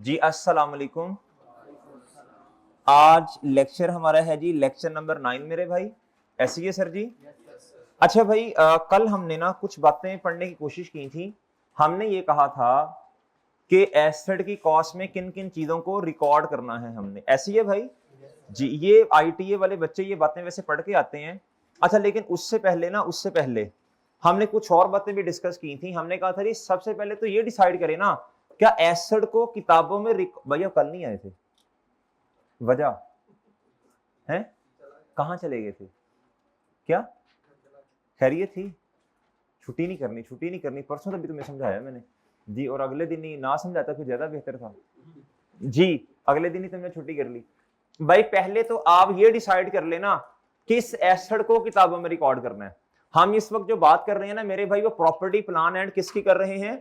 जी अस्सलाम वालेकुम। आज लेक्चर हमारा है जी लेक्चर नंबर 9 मेरे भाई। ऐसी है सर जी। अच्छा भाई, कल हमने ना कुछ बातें पढ़ने की कोशिश की थी। हमने ये कहा था कि एसिड की कॉस्ट में किन किन चीजों को रिकॉर्ड करना है हमने। ऐसी है भाई जी। ये आईटीए वाले बच्चे ये बातें वैसे पढ़ के आते हैं। अच्छा, लेकिन उससे पहले हमने कुछ और बातें भी डिस्कस की थी। हमने कहा था जी सबसे पहले तो ये डिसाइड करें ना, क्या एसिड को किताबों में भैया कल नहीं आए थे, वजह है कहां चले गए थे? क्या खैरियत थी? छुट्टी नहीं करनी परसों तभी तुम्हें समझाया मैंने जी, और अगले दिन ही ना समझाता फिर ज्यादा बेहतर था जी। अगले दिन ही तुमने छुट्टी कर ली। भाई पहले तो आप ये डिसाइड कर लेना किस एसिड को किताबों में रिकॉर्ड करना है। हम इस वक्त जो बात कर रहे हैं ना मेरे भाई, वो प्रॉपर्टी प्लान एंड किसकी कर रहे हैं?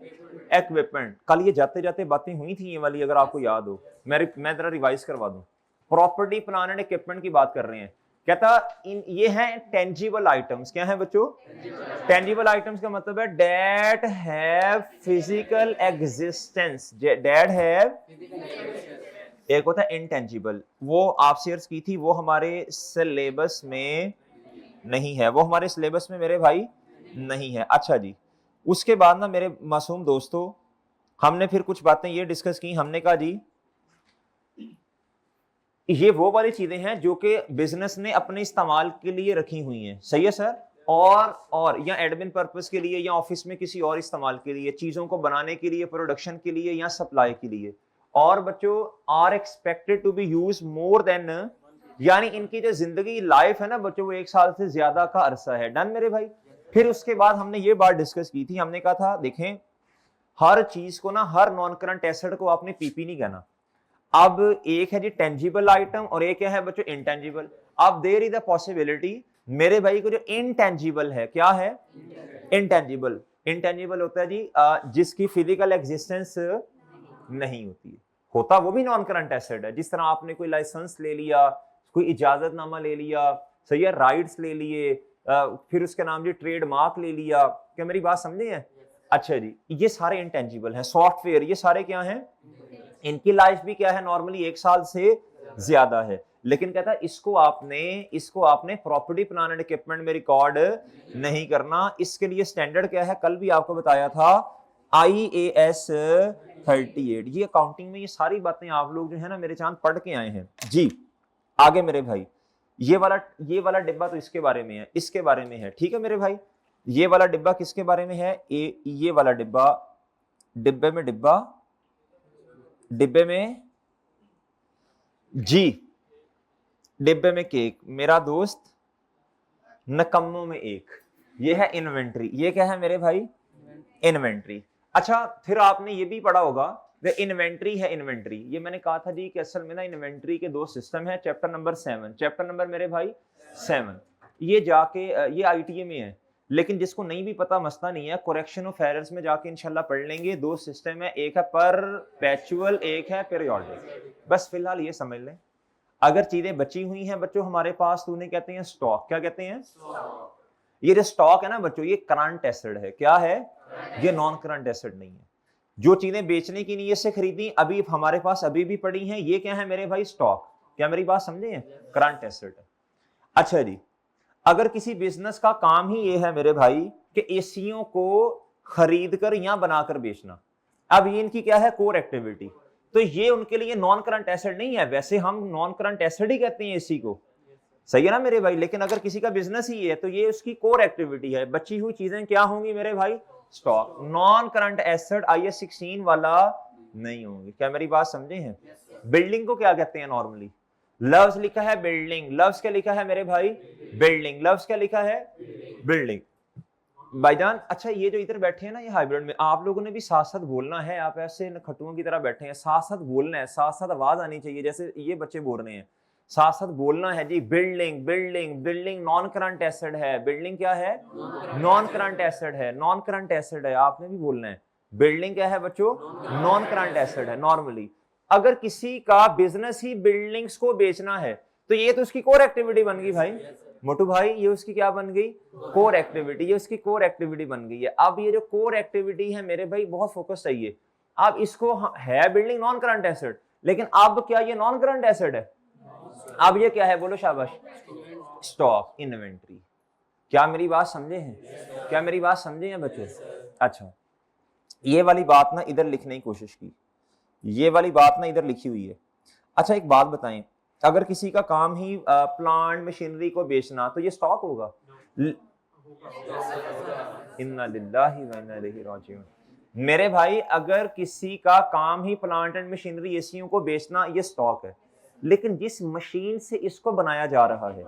इक्विपमेंट। कल ये जाते जाते बातें हुई थी ये वाली, अगर आपको याद हो। मैं जरा रिवाइज करवा दूं। प्रॉपर्टी प्लान एंड इक्विपमेंट की बात कर रहे हैं। कहता ये है टेंजिबल आइटम्स। क्या है बच्चों? टेंजिबल आइटम्स का मतलब है that have physical existence. That have, एक होता है इनटेंजिबल, वो आपसे अर्ज की थी, वो हमारे सिलेबस में नहीं है, वो हमारे सिलेबस में मेरे भाई नहीं है। अच्छा जी, उसके बाद ना मेरे मासूम दोस्तों, हमने फिर कुछ बातें ये डिस्कस की। हमने कहा जी ये वो वाली चीजें हैं जो कि बिजनेस ने अपने इस्तेमाल के लिए रखी हुई हैं। सही है सर? और या एडमिन पर्पस के लिए, या ऑफिस में किसी और इस्तेमाल के लिए, चीजों को बनाने के लिए, प्रोडक्शन के लिए, या सप्लाई के लिए। और बच्चों are expected to be use more than, यानी इनकी जो जिंदगी लाइफ है ना बच्चों, वो 1 साल से ज्यादा का अरसा है। डन मेरे भाई। फिर उसके बाद हमने ये बात डिस्कस की थी। हमने कहा था देखें, हर चीज को ना, हर नॉन करंट एसेट को आपने पीपी नहीं कहना। अब एक है जी टेंजिबल आइटम और एक है बच्चों इनटेंजिबल। अब देयर इज द पॉसिबिलिटी मेरे भाई को जो इनटेंजिबल है, क्या है? इनटेंजिबल। इनटेंजिबल होता है जी जिसकी फिजिकल एग्जिस्टेंस नहीं होती है। होता वो भी नॉन करंट एसेट है। जिस तरह आपने कोई लाइसेंस ले लिया, कोई इजाजतनामा ले लिया, सही है, राइट्स ले लिए, फिर उसके नाम जी ट्रेडमार्क ले लिया। क्या मेरी बात समझे हैं? अच्छा जी, ये सारे इंटेंजिबल हैं। सॉफ्टवेयर, ये सारे क्या हैं? इनकी लाइफ भी क्या है? नॉर्मली 1 साल से ज्यादा है। लेकिन कहता है इसको आपने प्रॉपर्टी प्लान एंड इक्विपमेंट में रिकॉर्ड नहीं करना। इसके लिए स्टैंडर्ड क्या है? कल भी आपको बताया था, IAS 38। ये अकाउंटिंग में ये सारी बातें आप लोग जो है ना मेरे चांद पढ़ के आए हैं जी। आगे मेरे भाई, ये वाला डिब्बा तो इसके बारे में है, इसके बारे में है, ठीक है मेरे भाई। ये वाला डिब्बा किसके बारे में है? ये वाला डिब्बा, डिब्बे में जी, डिब्बे में केक, मेरा दोस्त नकम्मों में एक। ये है इन्वेंट्री। ये क्या है मेरे भाई? इन्वेंट्री। अच्छा, फिर आपने ये भी पढ़ा होगा वे इन्वेंट्री है। इन्वेंट्री ये मैंने कहा था जी कि असल में ना इन्वेंट्री के 2 सिस्टम है। चैप्टर नंबर 7, चैप्टर नंबर मेरे भाई 7, ये जाके ये आईटीए में है। लेकिन जिसको नहीं भी पता मसला नहीं है, करेक्शन ऑफ एरर्स में जाके इंशाल्लाह पढ़ लेंगे। 2 सिस्टम है, एक है परपेचुअल, एक है पीरियोडिक। बस फिलहाल ये समझ लें, अगर चीजें बची हुई हैं बच्चों हमारे पास तो उन्हें कहते हैं स्टॉक। क्या कहते हैं? ये जो स्टॉक है ना बच्चों, ये करंट एसेट है। क्या है? ये नॉन करंट एसेट नहीं है। जो चीजें बेचने की नीयत से खरीदी, अभी हमारे पास अभी भी पड़ी हैं, ये क्या है मेरे भाई? स्टॉक। क्या मेरी बात समझे हैं? करंट एसेट है। अच्छा जी, अगर किसी बिजनेस का काम ही ये है मेरे भाई कि एसीओ को खरीद कर या बनाकर बेचना, अब ये इनकी क्या है? Core activity. तो ये उनके लिए नॉन करंट एसेट नहीं है। वैसे हम नॉन करंट एसेट ही कहते हैं एसी को, सही है ना मेरे भाई। लेकिन अगर किसी का बिजनेस ही है तो ये उसकी कोर एक्टिविटी है। बची हुई चीजें क्या होंगी मेरे भाई? Stock. Non current asset IAS 16 वाला नहीं होंगे। क्या मेरी बात समझे हैं? बिल्डिंग को क्या कहते हैं नॉर्मली? लव्स लिखा है बिल्डिंग। लव्स क्या लिखा है मेरे भाई? बिल्डिंग। लव्स क्या लिखा है? बिल्डिंग। भाईजान अच्छा, ये जो इधर बैठे हैं ना, ये हाइब्रिड में, आप लोगों ने भी साथ साथ बोलना है। आप ऐसे खट्टुओं की तरह बैठे हैं, साथ साथ बोलना है, साथ साथ आवाज आनी चाहिए जैसे ये बच्चे बोल रहे हैं। साथ साथ बोलना है जी। Building, building, building non current asset है। बिल्डिंग क्या है? नॉन करंट एसेट है। नॉन करंट एसेट है, आपने भी बोलना है। बिल्डिंग क्या है बच्चों? नॉन करंट एसेट है। नॉर्मली अगर किसी का बिजनेस ही बिल्डिंग्स को बेचना है तो ये तो उसकी कोर एक्टिविटी बन गई भाई। मोटू भाई ये उसकी क्या बन गई? Core activity. ये उसकी कोर एक्टिविटी बन गई है। अब ये जो कोर एक्टिविटी है मेरे भाई, बहुत फोकस चाहिए। अब इसको है बिल्डिंग नॉन करंट एसेट, लेकिन अब क्या ये नॉन करंट एसेट है? अब ये क्या है? बोलो शाबाश। Stock, inventory. क्या मेरी बात समझे हैं? क्या मेरी बात समझे हैं बच्चों? अच्छा, ये वाली बात ना इधर लिखने की कोशिश की, ये वाली बात ना इधर लिखी हुई है। अच्छा एक बात बताएं, अगर किसी का काम ही प्लांट मशीनरी को बेचना, तो ये स्टॉक होगा? इन्ना लिल्लाहि व इन्ना इलैहि राजिऊन। मेरे भाई अगर किसी का काम ही प्लांट एंड मशीनरी एसीओ को बेचना, ये स्टॉक है। लेकिन जिस मशीन से इसको बनाया जा रहा है,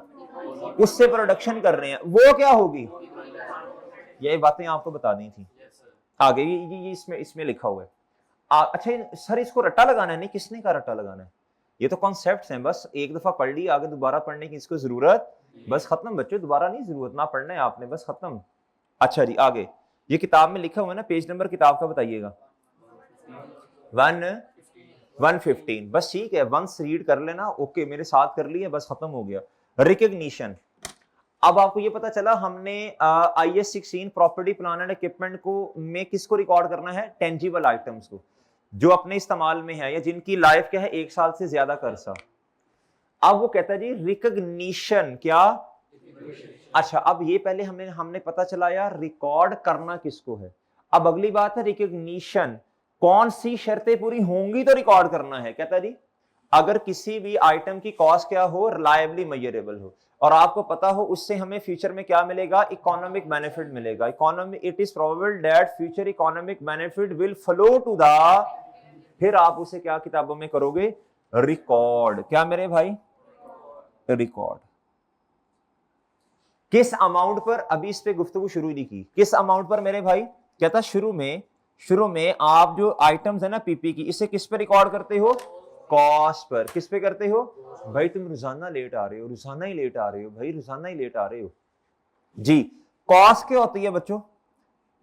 उससे प्रोडक्शन कर रहे हैं, वो क्या होगी? ये बातें आपको बता दी थी आगे, ये इसमें इसमें लिखा हुआ है। अच्छा सर इसको रट्टा लगाना है? नहीं, किसने कहा रट्टा लगाना है? ये तो कॉन्सेप्ट्स हैं, बस एक दफा पढ़ ली, आगे दोबारा पढ़ने की इसको जरूरत, बस खत्म बच्चों, दोबारा नहीं जरूरत, ना पढ़ना है आपने, बस खत्म। अच्छा जी आगे, ये किताब में लिखा हुआ है ना, पेज नंबर किताब का बताइएगा। 115, बस ठीक है, वंस रीड कर लेना, ओके मेरे साथ कर लिया, बस खत्म हो गया। रिकग्निशन। अब आपको ये पता चला हमने IS 16 property plan and equipment को में किसको रिकॉर्ड करना है? टेंजिबल आइटम्स को, जो अपने इस्तेमाल में है या जिनकी लाइफ क्या है 1 साल से ज्यादा का अरसा। अब वो कहता है जी रिकग्निशन, क्या? अच्छा अब ये पहले हमने पता चला यार रिकॉर्ड करना किसको है। अब अगली बात है रिकग्निशन, कौन सी शर्तें पूरी होंगी तो रिकॉर्ड करना है? कहता जी अगर किसी भी आइटम की कॉस्ट क्या हो, रिलायबली मेजरेबल हो, और आपको पता हो उससे हमें फ्यूचर में क्या मिलेगा? इकोनॉमिक बेनिफिट मिलेगा। Economic, it is probable that future economic benefit will flow to the, फिर आप उसे क्या किताबों में करोगे? रिकॉर्ड। क्या मेरे भाई? रिकॉर्ड। किस अमाउंट पर? अभी इस पे गुफ्तगू शुरू नहीं की, किस अमाउंट पर मेरे भाई? कहता शुरू में आप जो आइटम्स है ना पीपी की, इसे किस पे रिकॉर्ड करते हो? Cost per. किस पे करते हो? भाई तुम रोजाना लेट आ रहे हो, रोजाना ही लेट आ रहे हो, भाई रोजाना ही लेट आ रहे हो जी। कॉस्ट क्या होती है बच्चों?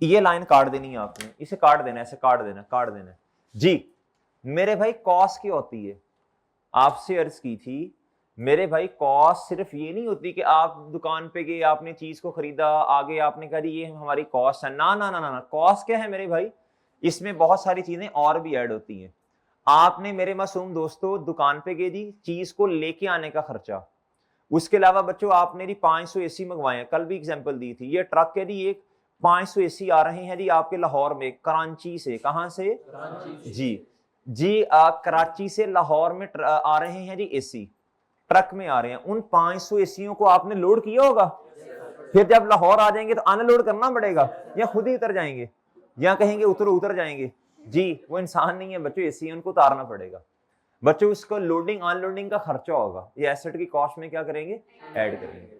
ये लाइन काट देनी है आपने, इसे काट देना, ऐसे काट देना जी। मेरे भाई कॉस्ट क्या होती है? आपसे अर्ज की थी मेरे भाई, कॉस्ट सिर्फ ये नहीं होती कि आप दुकान पे गए, आपने चीज को खरीदा, आगे आपने कहा ये हमारी कॉस्ट है, ना ना ना ना ना। कॉस्ट क्या है मेरे भाई? इसमें बहुत सारी चीजें और भी ऐड होती हैं। आपने मेरे मासूम दोस्तों दुकान पे गए जी, चीज को लेके आने का खर्चा, उसके अलावा बच्चों आपने जी 500 एसी मंगवाए, कल भी एग्जांपल दी थी, ये ट्रक है जी, एक 500 एसी आ रहे हैं जी आपके लाहौर में, कराची से। कहां से? जी कराची से लाहौर में आ रहे हैं जी एसी, ट्रक में आ रहे हैं। उन 500 एसीओं को आपने लोड किया होगा, फिर जब लाहौर आ जाएंगे तो अनलोड करना पड़ेगा, या खुद ही उतर जाएंगे, या कहेंगे उतर जाएंगे जी? वो इंसान नहीं है बच्चों, एसी उनको उतारना पड़ेगा बच्चों, उसको लोडिंग अनलोडिंग का खर्चा होगा, ये एसेट की कॉस्ट में क्या करेंगे? ऐड करेंगे।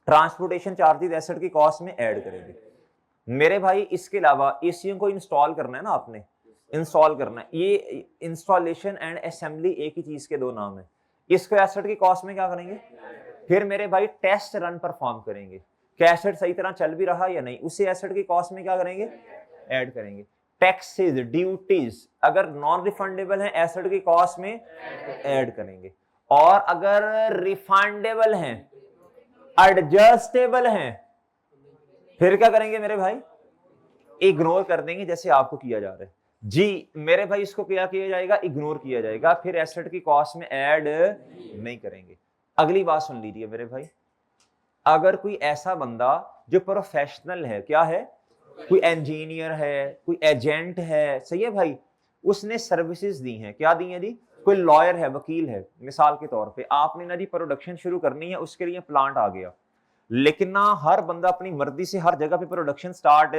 ट्रांसपोर्टेशन चार्जेस एसेट की कॉस्ट में ऐड करेंगे मेरे भाई। इसके अलावा एसीओ को इंस्टॉल करना है ना आपने, इंस्टॉल करना है, ये इंस्टॉलेशन एंड असेंबली एक ही चीज के दो नाम है। इसको एसेट की कॉस्ट में क्या करेंगे? फिर मेरे भाई टेस्ट रन परफॉर्म करेंगे कि एसेट सही तरह चल भी रहा या नहीं, उसे एसेट की कॉस्ट में क्या करेंगे? ऐड करेंगे। टैक्सेस, ड्यूटीज अगर नॉन रिफंडेबल है एसेट की कॉस्ट में ऐड करेंगे, और अगर रिफंडेबल हैं, एडजस्टेबल हैं, फिर क्या करेंगे मेरे भाई? इग्नोर कर देंगे, जैसे आपको किया जा रहा है जी मेरे भाई। इसको क्या किया जाएगा? इग्नोर किया जाएगा, फिर एसेट की कॉस्ट में ऐड नहीं करेंगे। अगली बात सुन लीजिए मेरे भाई, अगर कोई ऐसा बंदा जो प्रोफेशनल है, क्या है? कोई इंजीनियर है, कोई एजेंट है, सही है भाई, उसने सर्विसेज दी हैं, क्या दी हैं जी? कोई लॉयर है, वकील है, मिसाल के तौर पे आपने ना जी प्रोडक्शन शुरू करनी है, उसके लिए प्लांट आ गया, लेकिन ना हर बंदा अपनी मर्जी से हर जगह पे प्रोडक्शन स्टार्ट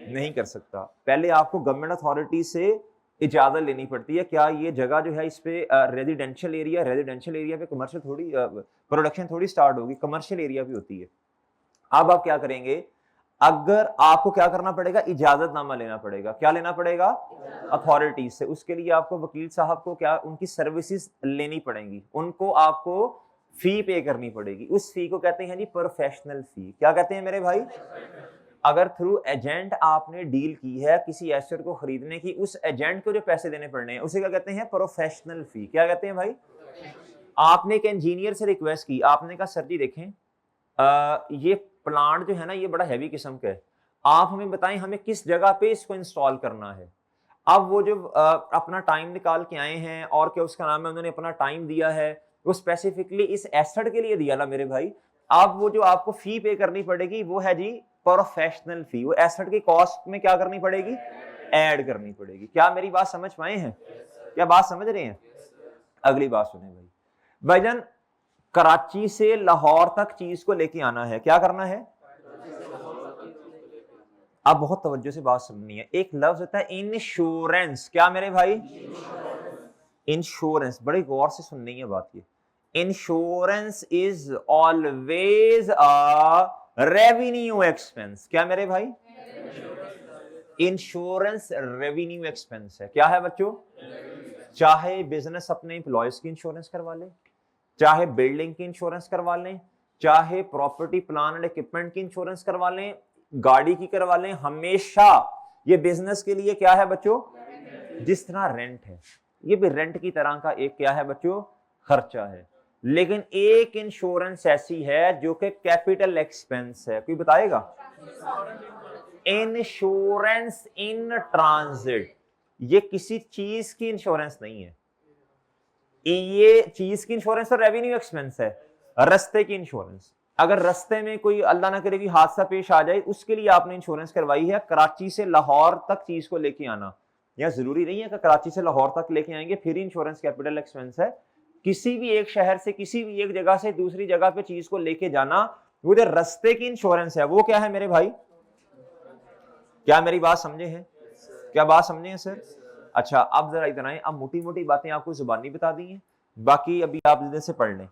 नहीं कर सकता, पहले आपको गवर्नमेंट अथॉरिटी से इजाजत लेनी पड़ती है। क्या ये जगह जो है इस पे रेजिडेंशियल एरिया पे कमर्शियल थोड़ी प्रोडक्शन थोड़ी स्टार्ट होगी, कमर्शियल एरिया भी होती है। अब आप क्या करेंगे? अगर आपको क्या करना पड़ेगा? इजाजतनामा लेना पड़ेगा। क्या लेना पड़ेगा? अथॉरिटी से। उसके लिए आपको वकील साहब को क्या उनकी सर्विसेज लेनी पड़ेंगी, उनको आपको फी पे करनी पड़ेगी, उस फी को कहते हैं जी प्रोफेशनल फी। क्या कहते हैं मेरे भाई? अगर थ्रू एजेंट आपने डील की है किसी एसेट को खरीदने की, उस एजेंट को जो पैसे देने पड़ने हैं उसे क्या कहते हैं? प्रोफेशनल फी। क्या कहते हैं भाई? आपने एक इंजीनियर से रिक्वेस्ट की, आपने कहा सर जी देखें ये प्लांट जो है ना ये बड़ा हैवी किस्म का है, आप हमें बताएं हमें किस जगह पे इसको इंस्टॉल करना है। अब वो जो अपना टाइम निकाल के आए हैं और क्या उसका नाम है, उन्होंने अपना टाइम दिया है, वो स्पेसिफिकली इस एसेट के लिए दिया ना मेरे भाई, अब वो जो आपको फी पे करनी पड़ेगी वो है जी प्रोफेशनल फी। वो एसेट की कॉस्ट में क्या करनी पड़ेगी, ऐड करनी पड़ेगी। क्या मेरी बात समझ पाए हैं, क्या बात समझ रहे हैं? अगली बात सुने भाई, भाईजान कराची से लाहौर तक चीज को लेके आना है, क्या करना है? अब बहुत तवज्जो से बात सुननी है। एक लफ्ज होता है इंश्योरेंस, क्या मेरे भाई? इंश्योरेंस, बड़े गौर से सुननी है बात। ये insurance is always a revenue expense, क्या मेरे भाई? इंश्योरेंस रेवेन्यू एक्सपेंस है। क्या है बच्चों? चाहे बिजनेस अपने एम्प्लॉयज की इंश्योरेंस करवा ले, चाहे बिल्डिंग की इंश्योरेंस करवा लें, चाहे प्रॉपर्टी प्लान एंड इक्विपमेंट की इंश्योरेंस करवा लें, गाड़ी की करवा लें, हमेशा ये बिजनेस के लिए क्या है बच्चों? जिस तरह रेंट है, ये भी रेंट की तरह का एक क्या है बच्चों? खर्चा है। लेकिन एक इंश्योरेंस ऐसी है जो कि कैपिटल एक्सपेंस है, कोई बताएगा? इंश्योरेंस इन ट्रांजिट, ये किसी चीज की इंश्योरेंस नहीं है, ये चीज की इंश्योरेंस और रेवेन्यू एक्सपेंस है। रास्ते की इंश्योरेंस, अगर रास्ते में कोई अल्लाह ना करे कि हादसा पेश आ जाए, उसके लिए आपने इंश्योरेंस करवाई है। कराची से लाहौर तक चीज को लेके आना, यह जरूरी नहीं है कि कराची से लाहौर तक लेके आएंगे फिर इंश्योरेंस कैपिटल एक्सपेंस है। किसी भी एक शहर से किसी भी एक जगह से दूसरी जगह पे चीज को लेके जाना, वो जो रास्ते की इंश्योरेंस है, वो क्या है मेरे भाई? क्या मेरी बात समझे हैं? क्या बात समझे हैं सर? अच्छा, अब जरा इधर आए। अब मोटी मोटी बातें आपको जुबानी बता दी हैं, बाकी अभी आप जल्दी से पढ़ लें।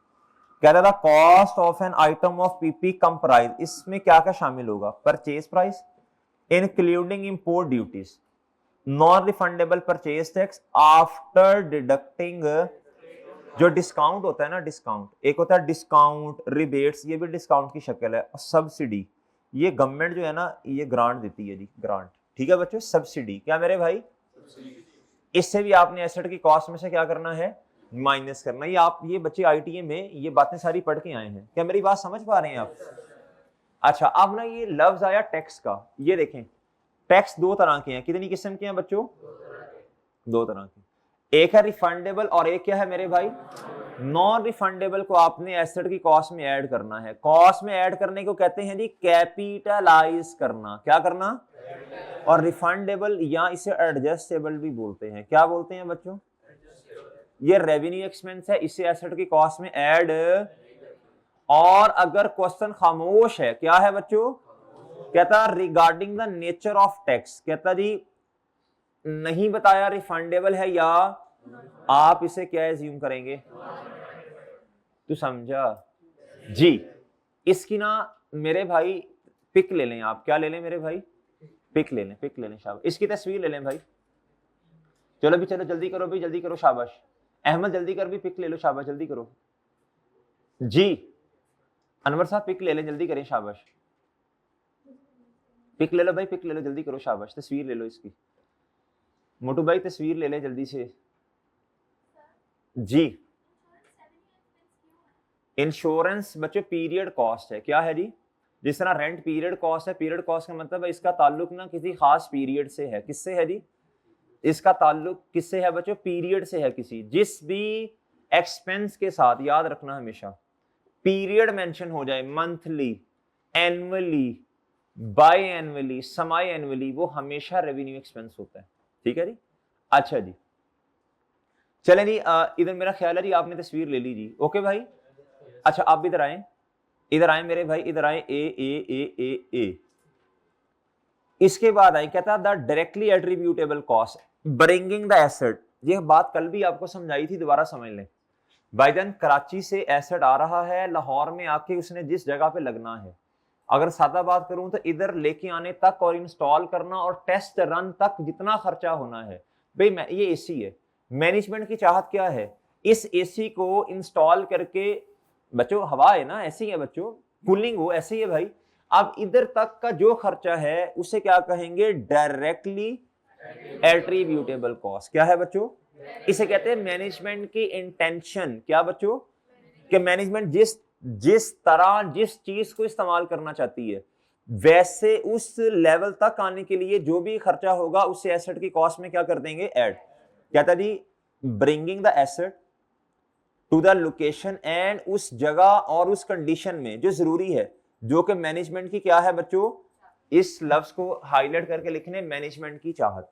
कह रहा था cost of an item of PP comprise, इसमें क्या क्या शामिल होगा? Purchase price including import duties, non refundable purchase tax after deducting, जो डिस्काउंट होता है ना, डिस्काउंट एक होता है डिस्काउंट, रिबेट्स, ये भी डिस्काउंट की शक्ल है, और सब्सिडी, ये गवर्नमेंट जो है ना ये ग्रांट देती है जी, ग्रांट, ठीक है बच्चों? सब्सिडी, क्या मेरे भाई? इससे भी आपने एसेट की कॉस्ट में से क्या करना है? माइनस करना। ये आप ये बच्चे आईटीए में ये बातें सारी पढ़ के आए हैं, क्या मेरी बात समझ पा रहे हैं आप? अच्छा, अब ना ये लफ्ज आया टैक्स का, ये देखें टैक्स दो तरह के हैं। कितनी किस्म के हैं बच्चों? दो तरह के, एक है रिफंडेबल और एक क्या है मेरे भाई? नॉन रिफंडेबल को आपने एसेट की कॉस्ट में ऐड करना है। कॉस्ट में ऐड करने को कहते हैं जी कैपिटलाइज करना, क्या करना? और रिफंडेबल या इसे एडजस्टेबल भी बोलते हैं, क्या बोलते हैं बच्चों? ये रेवेन्यू एक्सपेंस है, इसे एसेट की कॉस्ट में ऐड। और अगर क्वेश्चन खामोश है, क्या है बच्चों? कहता regarding the nature of tax, कहता जी नहीं बताया रिफंडेबल है या, आप इसे क्या एज्यूम करेंगे? तू समझा जी? इसकी ना मेरे भाई पिक ले लें आप, क्या ले लें मेरे भाई? पिक ले लें, पिक ले लें, शाबाश। इसकी तस्वीर ले लें भाई, चलो भी, चलो जल्दी करो भी, जल्दी करो, शाबाश। अहमद जल्दी कर भी, पिक ले लो, शाबाश, जल्दी करो जी। अनवर साहब पिक ले लें, जल्दी करें, शाबाश। पिक ले लो भाई, पिक ले लो, जल्दी करो, शाबाश। तस्वीर ले लो इसकी, मोटू भाई तस्वीर ले लें जल्दी से जी। इंश्योरेंस बच्चों पीरियड कॉस्ट है, क्या है जी? जिस तरह रेंट पीरियड कॉस्ट है, पीरियड कॉस्ट का मतलब है इसका ताल्लुक ना किसी खास पीरियड से है। किससे है जी? इसका ताल्लुक किससे है बच्चों? पीरियड से है किसी। जिस भी एक्सपेंस के साथ, याद रखना हमेशा, पीरियड मेंशन हो जाए, मंथली, एनुअली, बाय एनुअली, समाई एनुअली, वो हमेशा रेवेन्यू एक्सपेंस होता है, ठीक है जी? अच्छा जी, चलें जी, इधर मेरा ख्याल है जी आपने तस्वीर ले ली जी, ओके भाई। अच्छा आप इधर आए, इधर आए मेरे भाई, इधर आए। ए ए ए ए ए इसके बाद आई, कहता the directly attributable cost bringing the asset. ये बात कल भी आपको समझाई थी, दोबारा समझ लें। भाईजान कराची से एसेट आ रहा है, लाहौर में आके उसने जिस जगह पे लगना है, अगर सादा बात करूं तो इधर लेके आने तक और इंस्टॉल करना और टेस्ट रन तक जितना खर्चा होना है भाई, ये एसी है, मैनेजमेंट की चाहत क्या है? इस एसी को इंस्टॉल करके, बच्चों हवा है ना, ऐसी है बच्चों, कूलिंग हो, ऐसी है भाई। अब इधर तक का जो खर्चा है उसे क्या कहेंगे? Directly attributable cost. क्या है बच्चों? इसे कहते हैं मैनेजमेंट की इंटेंशन। क्या बच्चों? कि मैनेजमेंट जिस तरह जिस चीज को इस्तेमाल करना चाहती है, वैसे उस लेवल तक आने के लिए जो भी खर्चा होगा उसे एसेट की कॉस्ट में क्या कर देंगे, ऐड। कहता जी bringing the asset to the location and उस जगह और उस कंडीशन में जो जरूरी है, जो कि मैनेजमेंट की क्या है बच्चों, इस लफ्ज को हाईलाइट करके लिखने, मैनेजमेंट की चाहत।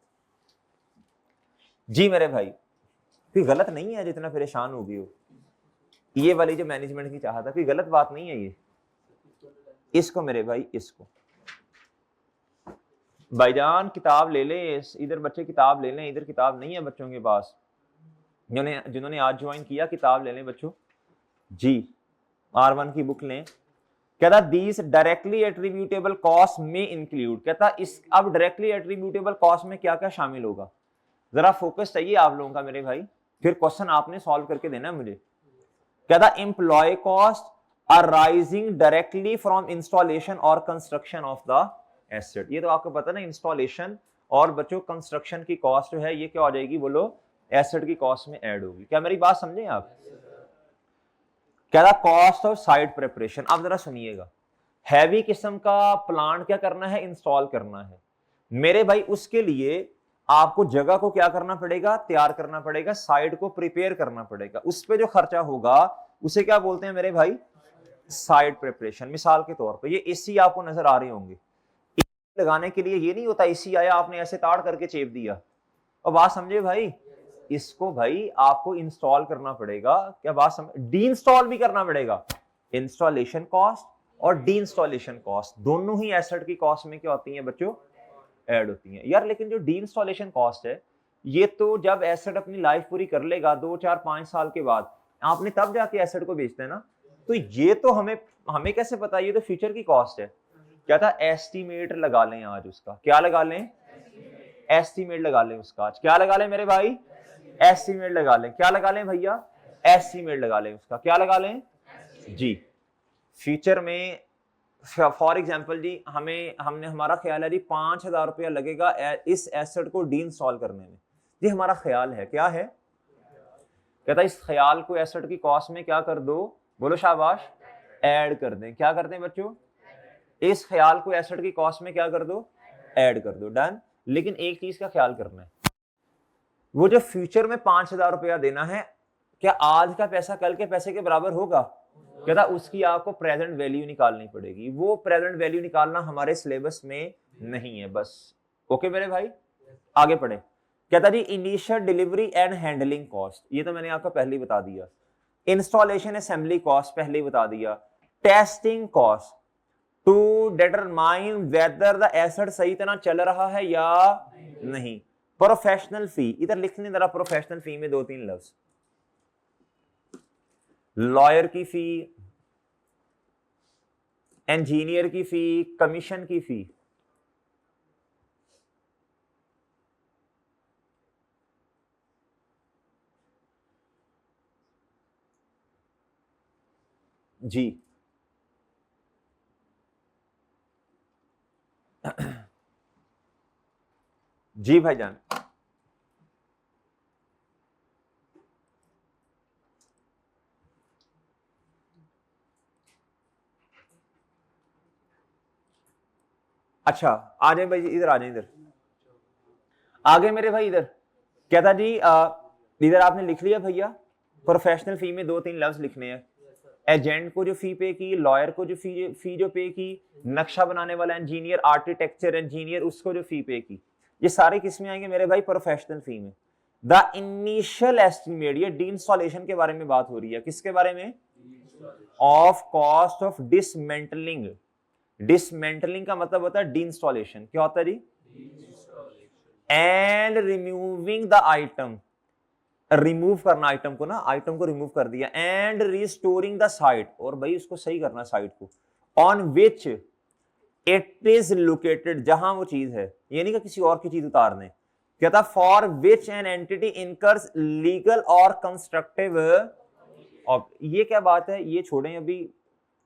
जी मेरे भाई कोई गलत नहीं है, जितना परेशान हो गई हो, ये वाली जो मैनेजमेंट की चाहत है कोई गलत बात नहीं है ये। इसको मेरे भाई, इसको भाईजान किताब ले ले, इधर बच्चे किताब ले लें, इधर किताब नहीं है बच्चों के पास, जिन्होंने आज ज्वाइन किया किताब ले लें बच्चों जी, R1 की बुक लें। कहता दीज डायरेक्टली एट्रीब्यूटेबल कॉस्ट में इंक्लूड, कहता इस अब डायरेक्टली एट्रीब्यूटेबल कॉस्ट में क्या क्या शामिल होगा, जरा फोकस चाहिए आप लोगों का मेरे भाई, फिर क्वेश्चन आपने सॉल्व करके देना है मुझे। कहता employ cost arising directly from installation और कंस्ट्रक्शन ऑफ द एसेट। ये तो आपको पता ना, इंस्टॉलेशन और बच्चों कंस्ट्रक्शन की कॉस्ट जो है ये क्या हो जाएगी, बोलो एसेट की कॉस्ट में ऐड होगी। क्या मेरी बात समझे आप? कहता कॉस्ट ऑफ साइट प्रिपरेशन। अब जरा सुनिएगा, हैवी किस्म का प्लांट क्या करना है, इंस्टॉल करना है मेरे भाई, उसके लिए आपको जगह को क्या करना पड़ेगा, तैयार करना पड़ेगा, साइट को प्रिपेयर करना पड़ेगा, उस पर जो खर्चा होगा उसे क्या बोलते हैं मेरे भाई, साइट प्रिपरेशन। मिसाल के तौर पे ये एसी आपको नजर आ रहे होंगे, लगाने के लिए ये नहीं होता एसी आया आपने ऐसे ताड़ करके चेप दिया, और बात समझे भाई, इसको भाई आपको इंस्टॉल करना पड़ेगा। क्या बात समझ, डी इंस्टॉल भी करना पड़ेगा। इंस्टॉलेशन कॉस्ट और डी इंस्टॉलेशन कॉस्ट दोनों ही एसेट की कॉस्ट में क्या होती हैं बच्चों, ऐड होती हैं यार। लेकिन जो डी इंस्टॉलेशन कॉस्ट है ये तो जब एसेट अपनी लाइफ पूरी कर लेगा 2, 4, 5 साल के बाद, आपने तब जाके एसेट को बेचते हैं ना, तो ये तो हमें कैसे पता, ये तो फ्यूचर की कॉस्ट है। क्या था, एस्टीमेट लगा लें आज उसका, क्या लगा लें, एस्टीमेट लगा लें उसका आज, क्या लगा लें मेरे भाई, एस्टीमेट लगा लें। क्या लगा लें भैया, एस्टीमेट लगा लें उसका, क्या लगा लें जी। फ्यूचर में फॉर एग्जांपल जी हमने हमारा ख्याल है जी 5,000 रुपया लगेगा इस एसेट को डी इंस्टॉल करने में, ये हमारा ख्याल है, क्या है, कहता इस ख्याल को एसेट की कॉस्ट में क्या कर दो, बोलो शाबाश, ऐड कर दें। क्या कर दें बच्चों, इस ख्याल को एसेट की कॉस्ट में क्या कर दो, ऐड कर दो, डन। लेकिन एक चीज का ख्याल करना है, वो जो फ्यूचर में 5,000 रुपया देना है, क्या आज का पैसा कल के पैसे के बराबर होगा, कहता उसकी आपको प्रेजेंट वैल्यू निकालनी पड़ेगी। वो प्रेजेंट वैल्यू निकालना हमारे सिलेबस में नहीं है बस। ओके मेरे भाई, आगे पढ़े। कहता जी initial delivery and handling cost, ये तो मैंने आपको पहले ही बता दिया। इंस्टॉलेशन असेंबली कॉस्ट पहले ही बता दिया। Testing cost to determine whether the asset सही तरह चल रहा है या नहीं। प्रोफेशनल फी, इधर लिखने जरा, प्रोफेशनल फी में 2-3 लफ्ज, लॉयर की फी, इंजीनियर की फी, कमीशन की फी। जी जी भाईजान, अच्छा आ जाए भाई, इधर आ जाए, इधर आगे मेरे भाई, इधर कहता जी इधर आपने लिख लिया भैया, प्रोफेशनल फी में 2-3 लफ्ज लिखने हैं। एजेंट को जो फी पे की, लॉयर को जो फी जो पे की, नक्शा बनाने वाला इंजीनियर, आर्किटेक्चर इंजीनियर, उसको जो फी पे की, ये सारे किस में आएंगे मेरे भाई, प्रोफेशनल फी में। द इनिशियल एस्टिमेट, ये डी इंस्टॉलेशन के बारे में बात हो रही है, किसके बारे में, of cost of dismantling. Dismantling का मतलब होता है डी इंस्टॉलेशन, क्या होता है जी, and removing the item, remove करना आइटम को ना, आइटम को रिमूव कर दिया, एंड रिस्टोरिंग द साइट, और भाई उसको सही करना साइट को, on which it is located, जहां वो चीज है, ये नहीं कि किसी और की चीज उतारने। कहता for which an entity incurs legal और कंस्ट्रक्टिव। ये क्या बात है, ये छोड़ें अभी,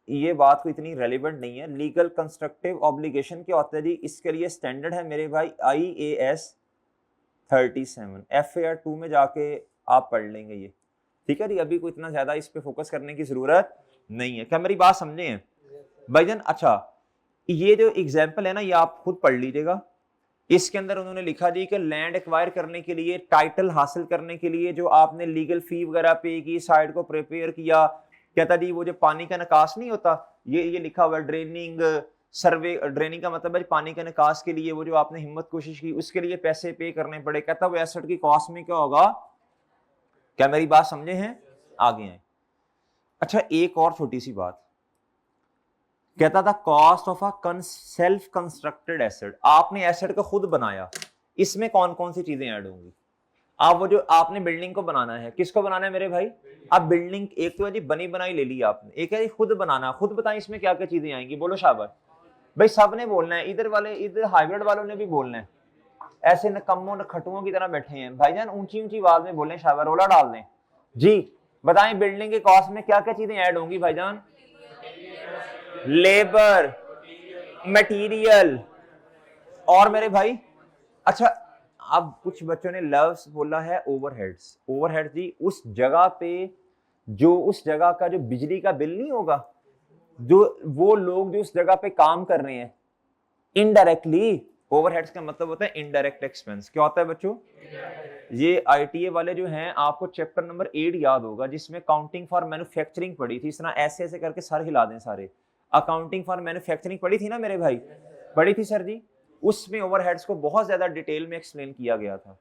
ये बात को इतनी रेलिवेंट नहीं है। लीगल कंस्ट्रक्टिव ऑब्लिगेशन क्या होता है जी, इसके लिए स्टैंडर्ड है मेरे भाई IAS 37, FAR 2 में जाके आप पढ़ लेंगे ये, ठीक है जी। अभी कोई इतना ज्यादा इस पे फोकस करने की जरूरत नहीं है, क्या मेरी बात समझे हैं भाईजान। अच्छा ये जो एग्जाम्पल है ना, ये आप खुद पढ़ लीजिएगा। इसके अंदर उन्होंने लिखा जी कि लैंड एक्वायर करने के लिए, टाइटल हासिल करने के लिए जो आपने लीगल फी वगैरह पे की, साइट को प्रिपेयर किया, कहता जी वो जो पानी का निकास नहीं होता, ये लिखा हुआ ड्रेनिंग सर्वे, ड्रेनिंग का मतलब है पानी के निकास के लिए वो जो आपने हिम्मत कोशिश की, उसके लिए पैसे पे करने पड़े। कहता वो एसेट की कॉस्ट में क्या होगा? क्या मेरी बात समझे हैं? आगे हैं। अच्छा, एक और छोटी सी बात, कहता था cost of a self constructed asset, आपने एसेट को खुद बनाया, इसमें कौन कौन सी चीजें ऐड होंगी? आप वो जो आपने बिल्डिंग को बनाना है, किसको बनाना है मेरे भाई? आप बिल्डिंग, एक तो है जी बनी बनाई ले ली आपने, एक है जी खुद बनाना। खुद बताएं इसमें क्या क्या चीजें आएंगी, बोलो शाबाश भाई। सबने बोलना है, इधर वाले, इधर हाइब्रिड वालों ने भी बोलना है। ऐसे नकम्मों खटुओं की तरह बैठे हैं भाईजान, ऊंची ऊंची आवाज में बोलें, शाबाश, रोला डाल दें जी। बताएं बिल्डिंग के कॉस्ट में क्या क्या चीजें ऐड होंगी भाईजान? लेबर, मटेरियल, और मेरे भाई अच्छा, अब कुछ बच्चों ने लव्स बोला है ओवरहेड्स। ओवरहेड्स जी उस जगह पे, जो उस जगह का जो बिजली का बिल नहीं होगा, जो वो लोग जो उस जगह पे काम कर रहे हैं, इनडायरेक्टली। ओवरहेड्स का मतलब होता है इनडायरेक्ट एक्सपेंस। क्या होता है बच्चों? ये आईटीए वाले जो हैं, आपको चैप्टर नंबर 8 याद होगा, जिसमें काउंटिंग फॉर मैन्युफैक्चरिंग पढ़ी थी। इस तरह ऐसे ऐसे करके सर हिला दें सारे। अकाउंटिंग फॉर मैन्युफैक्चरिंग पढ़ी थी ना मेरे भाई? पढ़ी थी सर जी। उसमें ओवरहेड्स को बहुत ज्यादा डिटेल में एक्सप्लेन किया गया था।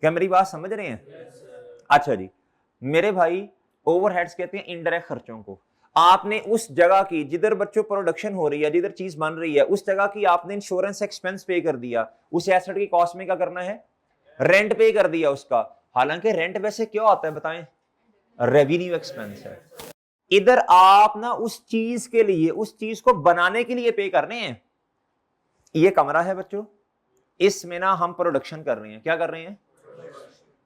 क्या मेरी बात समझ रहे हैं? अच्छा जी मेरे भाई, ओवरहेड्स कहते हैं इनडायरेक्ट खर्चों को। आपने उस जगह की, जिधर बच्चों प्रोडक्शन हो रही है, जिधर चीज बन रही है, उस जगह की आपने इंश्योरेंस एक्सपेंस पे कर दिया, उस एसेट की कॉस्ट में क्या करना है? रेंट पे कर दिया उसका। हालांकि रेंट वैसे क्या होता है बताएं? रेवेन्यू एक्सपेंस है। इधर आप ना उस चीज के लिए, उस चीज को बनाने के लिए पे कर रहे हैं। ये कमरा है बच्चों, इसमें ना हम प्रोडक्शन कर रहे हैं। क्या कर रहे हैं?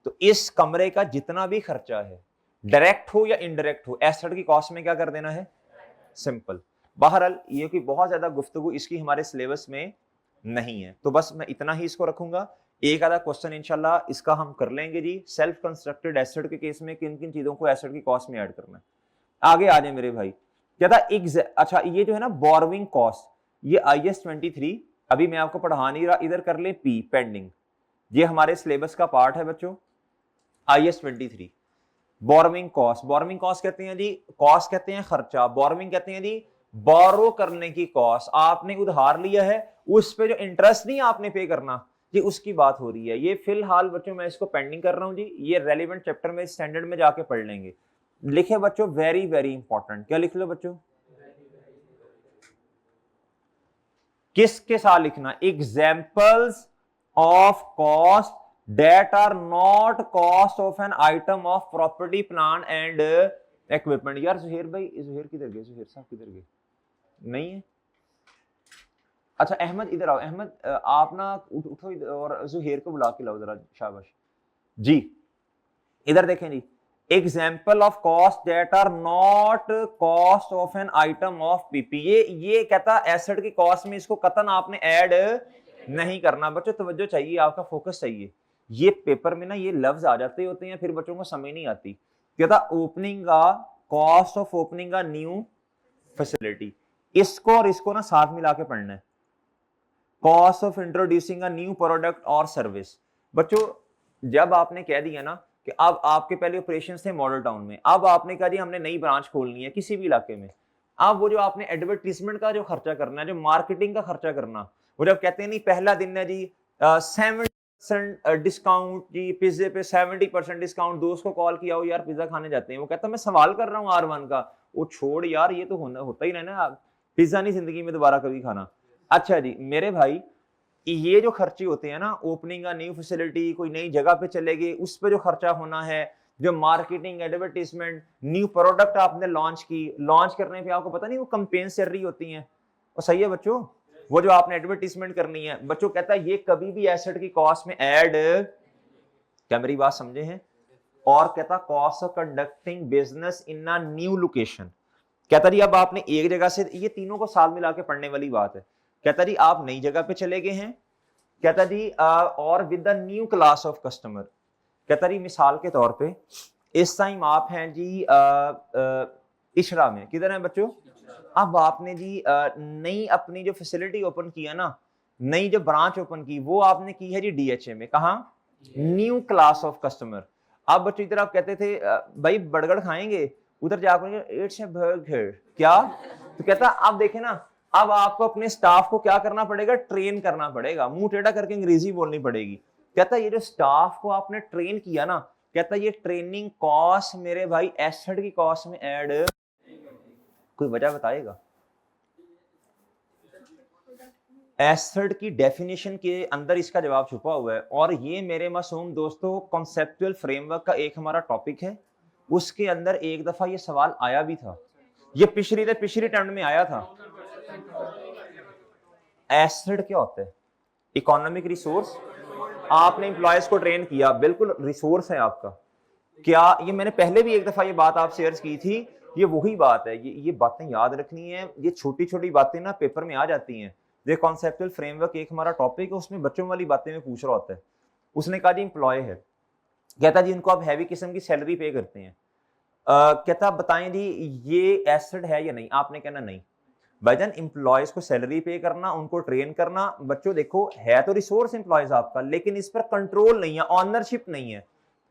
तो इस कमरे का जितना भी खर्चा है, डायरेक्ट हो या इनडायरेक्ट हो, एसेट की कॉस्ट में क्या कर देना है? सिंपल। बहरहाल ये कोई बहुत ज्यादा गुफ्तगू इसकी हमारे सिलेबस में नहीं है, तो बस मैं इतना ही इसको रखूंगा। एक आधा क्वेश्चन इंशाल्लाह इसका हम कर लेंगे जी। सेल्फ कंस्ट्रक्टेड एसेट के केस में किन किन चीजों को एसेट की कॉस्ट में ऐड करना है। आगे आ जाए मेरे भाई। क्या था अच्छा, ये जो है ना बोरोइंग कॉस्ट, ये IS 23 अभी मैं आपको पढ़ा नहीं रहा, इधर कर ले पी पेंडिंग। ये हमारे सिलेबस का पार्ट है बच्चों, IS 23। Borrowing cost, borrowing cost कहते हैं जी, कॉस्ट कहते हैं खर्चा, बोरोइंग कहते हैं जी बोरो करने की कॉस्ट। आपने उधार लिया है, उस पे जो इंटरेस्ट नहीं आपने पे करना, ये उसकी बात हो रही है। ये फिलहाल बच्चों मैं इसको पेंडिंग कर रहा हूं जी, ये रेलिवेंट चैप्टर में स्टैंडर्ड में जाके पढ़ लेंगे। लिखे बच्चों वेरी वेरी इंपॉर्टेंट। क्या लिख लो बच्चों? किसके साथ लिखना? Examples of cost that are not cost of an item of property plant and equipment। यार जुहेर भाई, जुहेर किधर गए? जुहेर साहब किधर गए? नहीं है। अच्छा अहमद इधर आओ। अहमद आप ना उठो और जुहेर को बुला के लाओ जरा, शाबाश जी। इधर देखें जी, example of cost that are not cost of an item of PP. ये कहता एसेट की कॉस्ट में इसको कतन आपने ऐड नहीं करना। बच्चों तवज्जो चाहिए, आपका फोकस चाहिए। ये पेपर में ना ये लफ्ज आ जाते होते हैं, फिर बच्चों को समझ नहीं आती। कहता ओपनिंग का cost of opening a new facility, इसको और इसको ना साथ मिला के पढ़ना है। Cost of introducing a new product और सर्विस। बच्चों जब आपने कह दिया ना कि अब आपके पहले ऑपरेशन थे मॉडल टाउन में, अब आपने कहा जी हमने नई ब्रांच खोलनी है किसी भी इलाके में, अब वो जो आपने एडवर्टीजमेंट का जो खर्चा करना है, जो मार्केटिंग का खर्चा करना, वो जब कहते हैं नहीं पहला दिन है जी 70% डिस्काउंट जी, पिज्जे पे 70% डिस्काउंट, दोस्त को कॉल किया हो यार पिज्जा खाने जाते हैं, वो कहता मैं सवाल कर रहा हूँ R1 का। वो छोड़ यार, ये तो होता ही रहना, पिज्जा नहीं जिंदगी में दोबारा कभी खाना। अच्छा जी मेरे भाई, ये जो खर्चे होते हैं ना, ओपनिंग का न्यू फैसिलिटी, कोई नई जगह पे चले गए, उस पे जो खर्चा होना है, जो मार्केटिंग एडवर्टीजमेंट, न्यू प्रोडक्ट आपने लॉन्च की, लॉन्च करने पे आपको पता नहीं वो कैंपेन्स चल रही होती हैं, और सही है बच्चों, वो जो आपने एडवर्टीजमेंट करनी है, बच्चों कहता है ये कभी भी एसेट की कॉस्ट में ऐड, क्या मेरी बात समझे हैं? और कहता cost of conducting business in a new location. कहता जी अब आपने एक जगह से, ये तीनों को साथ मिला के पढ़ने वाली बात है। कहता जी आप नई जगह पे चले गए हैं, कहता जी और with the new class of customer. कहता जी मिसाल के तौर पे इस टाइम आप हैं जी इशरा में, किधर हैं बच्चों? अब आपने जी नई अपनी जो फैसिलिटी ओपन किया ना, नई जो ब्रांच ओपन की, वो आपने की है जी डीएचए में। कहा? New class of customer. अब बच्चों इधर आप कहते थे भाई बर्गर खाएंगे, उधर जाकर इट्स ए बर्गर, क्या? तो कहता अब देखे ना, अब आपको अपने स्टाफ को क्या करना पड़ेगा? ट्रेन करना पड़ेगा, मुंह टेढ़ा करके अंग्रेजी बोलनी पड़ेगी। कहता ये जो स्टाफ को आपने ट्रेन किया ना, कहता ये ट्रेनिंग कॉस्ट मेरे भाई एसेट की कॉस्ट में ऐड, कोई वजह बताएगा? एसेट की डेफिनेशन के अंदर इसका जवाब छुपा हुआ है। और ये मेरे मासूम दोस्तों कॉन्सेप्चुअल फ्रेमवर्क का एक हमारा टॉपिक है, उसके अंदर एक दफा ये सवाल आया भी था, ये पिछली टर्म में आया था। एसेट क्या होता है? Economic resource. आपने एम्प्लॉयज को ट्रेन किया, बिल्कुल रिसोर्स है आपका। क्या ये मैंने पहले भी एक दफा ये बात आपसे अर्ज की थी, ये वही बात है। ये बातें याद रखनी है, ये छोटी छोटी बातें ना पेपर में आ जाती हैं। ये कॉन्सेप्चुअल फ्रेमवर्क एक हमारा टॉपिक है, उसमें बच्चों वाली बातें में पूछ रहा होता है। उसने कहा जी एम्प्लॉय है, कहता जी इनको आप हैवी किस्म की सैलरी पे करते हैं, कहता बताएं जी ये एसेट है या नहीं? आपने कहना नहीं। भाईजान एम्प्लॉयज को सैलरी पे करना, उनको ट्रेन करना, बच्चों देखो है तो रिसोर्स एम्प्लॉयज आपका, लेकिन इस पर कंट्रोल नहीं है, ऑनरशिप नहीं है,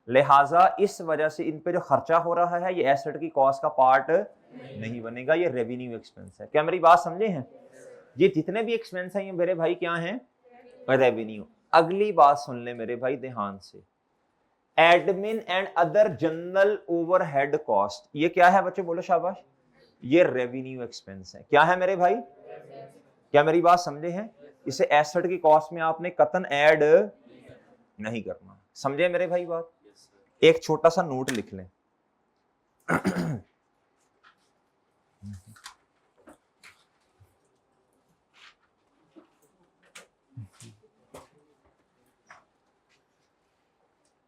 लिहाजा इस वजह से इन पे जो खर्चा हो रहा है ये एसेट की कॉस्ट का पार्ट नहीं बनेगा, ये रेवेन्यू एक्सपेंस है। क्या मेरी बात समझे हैं? ये जितने भी एक्सपेंस हैं ये मेरे भाई क्या हैं? रेवेन्यू। अगली बात सुन ले मेरे भाई ध्यान से, admin and other general overhead cost, ये क्या है बच्चों? बोलो शाबाश। ये रेवेन्यू एक्सपेंस है। क्या है मेरे भाई? क्या मेरी बात समझे हैं? इसे एसेट की कॉस्ट में आपने कतन ऐड नहीं करना। समझे मेरे भाई बात? एक छोटा सा नोट लिख लें।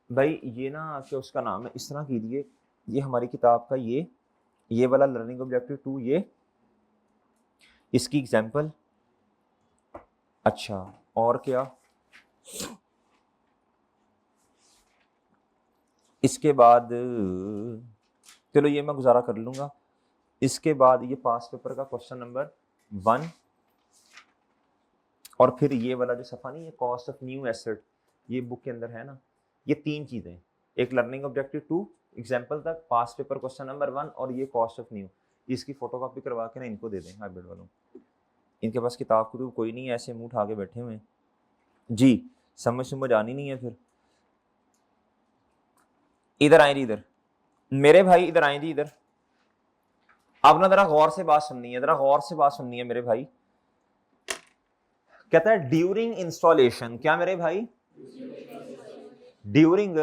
भाई ये ना क्या उसका नाम है, इस तरह कीजिए, ये हमारी किताब का ये वाला लर्निंग ऑब्जेक्टिव 2, ये इसकी एग्जांपल। अच्छा और क्या? इसके बाद चलो ये मैं गुजारा कर लूंगा। इसके बाद ये पास पेपर का क्वेश्चन नंबर 1, और फिर ये वाला जो सफा नहीं है कॉस्ट ऑफ न्यू एसेट, ये बुक के अंदर है ना। ये 3 चीजें, एक लर्निंग ऑब्जेक्टिव 2 एग्जांपल तक, पास पेपर क्वेश्चन नंबर 1 और ये कॉस्ट ऑफ न्यू, इसकी फोटोकॉपी करवा के ना इनको दे दें हाइब्रिड वालों। इनके पास किताब को तो कोई नहीं है, ऐसे मुंह उठा के बैठे हुए हैं जी, समझ आनी नहीं है फिर। इधर आए जी, इधर मेरे भाई, इधर आए जी, इधर। अब ना जरा गौर से बात सुननी है, जरा गौर से बात सुननी है मेरे भाई। कहता है ड्यूरिंग इंस्टॉलेशन, क्या मेरे भाई? ड्यूरिंग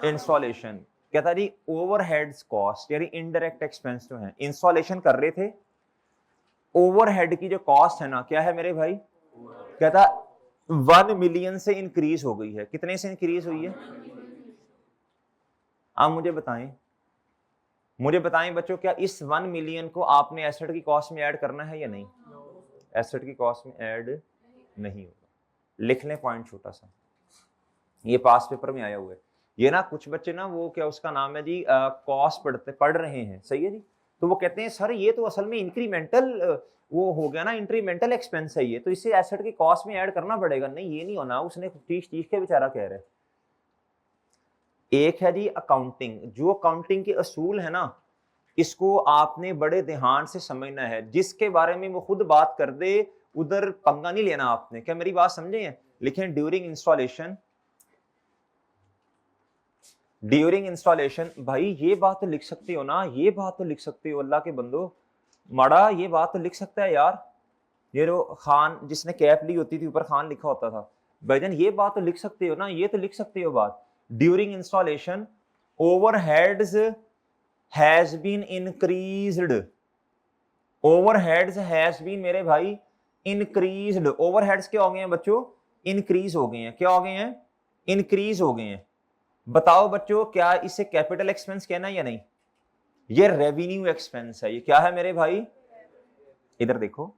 इंस्टॉलेशन, कहता है जी ओवरहेड्स कॉस्ट यानी इनडायरेक्ट एक्सपेंस जो है, इंस्टॉलेशन कर रहे थे, ओवरहेड की जो कॉस्ट है ना, क्या है मेरे भाई? कहता 1 मिलियन से इंक्रीज हो गई है। कितने से इंक्रीज हुई है? आप मुझे बताएं बच्चों, क्या इस 1 मिलियन को आपने एसेट की कॉस्ट में ऐड करना है या नहीं? एसेट की कॉस्ट में ऐड नहीं होगा। लिख लें पॉइंट छोटा सा, ये पास पेपर में आया हुआ है। ये ना कुछ बच्चे ना वो क्या उसका नाम है जी कॉस्ट पढ़ रहे हैं, सही है जी, तो वो कहते हैं सर ये तो असल में इंक्रीमेंटल वो हो गया ना, इंक्रीमेंटल एक्सपेंस है ये, तो इसे एसेट की कॉस्ट में ऐड करना पड़ेगा। नहीं ये नहीं होना, उसने चीख के बेचारा कह रहे। एक है जी अकाउंटिंग, जो अकाउंटिंग के असूल है ना, इसको आपने बड़े ध्यान से समझना है। जिसके बारे में वो खुद बात कर दे उधर पंगा नहीं लेना आपने। क्या मेरी बात समझे हैं? लिखें ड्यूरिंग इंस्टॉलेशन, ड्यूरिंग इंस्टॉलेशन। भाई ये बात तो लिख सकते हो ना, ये बात तो लिख सकते हो अल्लाह के बंदो, माड़ा ये बात तो लिख सकता है यार। ये जो खान जिसने कैप ली होती थी ऊपर खान लिखा होता था, भाईजान ये बात तो लिख सकते हो ना, ये तो लिख सकते हो बात। During installation overheads has been increased, overheads has been मेरे भाई इंक्रीज्ड। ओवरहेड्स क्या हो गए हैं बच्चों? इंक्रीज हो गए हैं। क्या हो गए हैं? इंक्रीज हो गए हैं। बताओ बच्चों क्या इसे कैपिटल एक्सपेंस कहना है या नहीं? ये रेवेन्यू एक्सपेंस है। ये क्या है मेरे भाई? इधर देखो,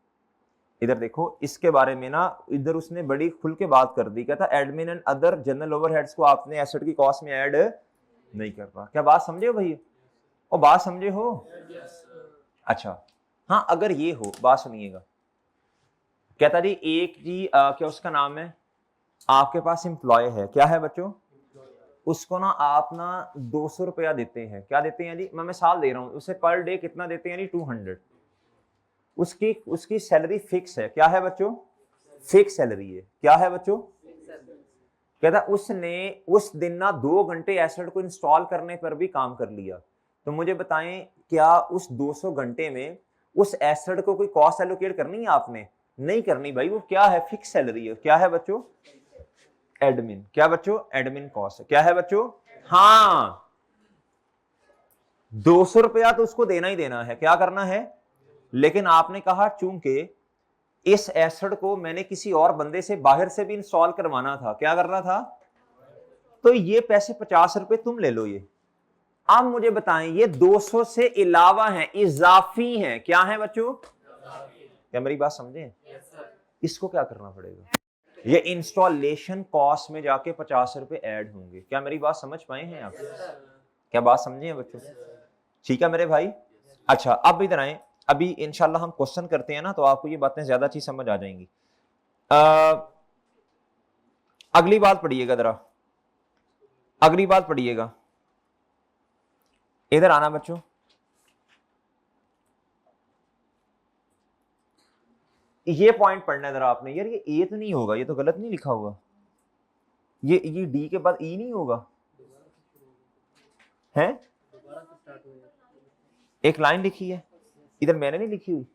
इधर देखो, इसके बारे में ना इधर उसने बड़ी खुल के बात कर दी। क्या था? Admin and other general overheads को आपने एसेट की कॉस्ट में ऐड नहीं कर रहा। क्या बात समझे हो भाई? और बात समझे हो? अच्छा हाँ अगर ये हो, बात सुनिएगा, कहता जी एक जी क्या उसका नाम है, आपके पास एम्प्लॉय है, क्या है बच्चों, उसको ना आप ना 200 रुपया देते हैं, क्या देते हैं जी, मैं मिसाल दे रहा हूं, उसे पर डे कितना देते हैं जी, 200। उसकी उसकी सैलरी फिक्स है, क्या है बच्चों, फिक्स सैलरी है, क्या है बच्चों, कहता उसने उस दिन ना 2 घंटे एसेट को इंस्टॉल करने पर भी काम कर लिया। तो मुझे बताएं क्या उस 200 घंटे में उस एसेट को कोई कॉस्ट एलोकेट करनी है आपने, नहीं करनी भाई, वो क्या है, फिक्स सैलरी है, क्या है बच्चों, एडमिन, क्या बच्चों, एडमिन कॉस्ट है, क्या है बच्चों, हाँ 200 रुपया तो उसको देना ही देना है, क्या करना है, लेकिन आपने कहा चूंकि इस एसेट को मैंने किसी और बंदे से बाहर से भी इंस्टॉल करवाना था, क्या करना था, तो ये पैसे 50 रुपए तुम ले लो ये। अब मुझे बताएं ये 200 से अलावा है, इजाफी है, क्या है बच्चों, क्या मेरी बात समझे, इसको क्या करना पड़ेगा, ये इंस्टॉलेशन कॉस्ट में जाके 50 रुपए ऐड होंगे, क्या मेरी बात समझ पाए हैं आप, क्या बात समझे हैं बच्चों, ठीक है मेरे भाई। अच्छा अब इधर आए, अभी इंशाल्लाह हम क्वेश्चन करते हैं ना, तो आपको ये बातें ज्यादा अच्छी समझ आ जाएंगी। अगली बात पढ़िएगा जरा, अगली बात पढ़िएगा, इधर आना बच्चों, ये पॉइंट पढ़ना है जरा आपने, यार ये ए तो नहीं होगा, ये तो गलत नहीं लिखा हुआ, ये डी के बाद ई नहीं होगा, है एक लाइन लिखी है इधर, मैंने नहीं लिखी हुई,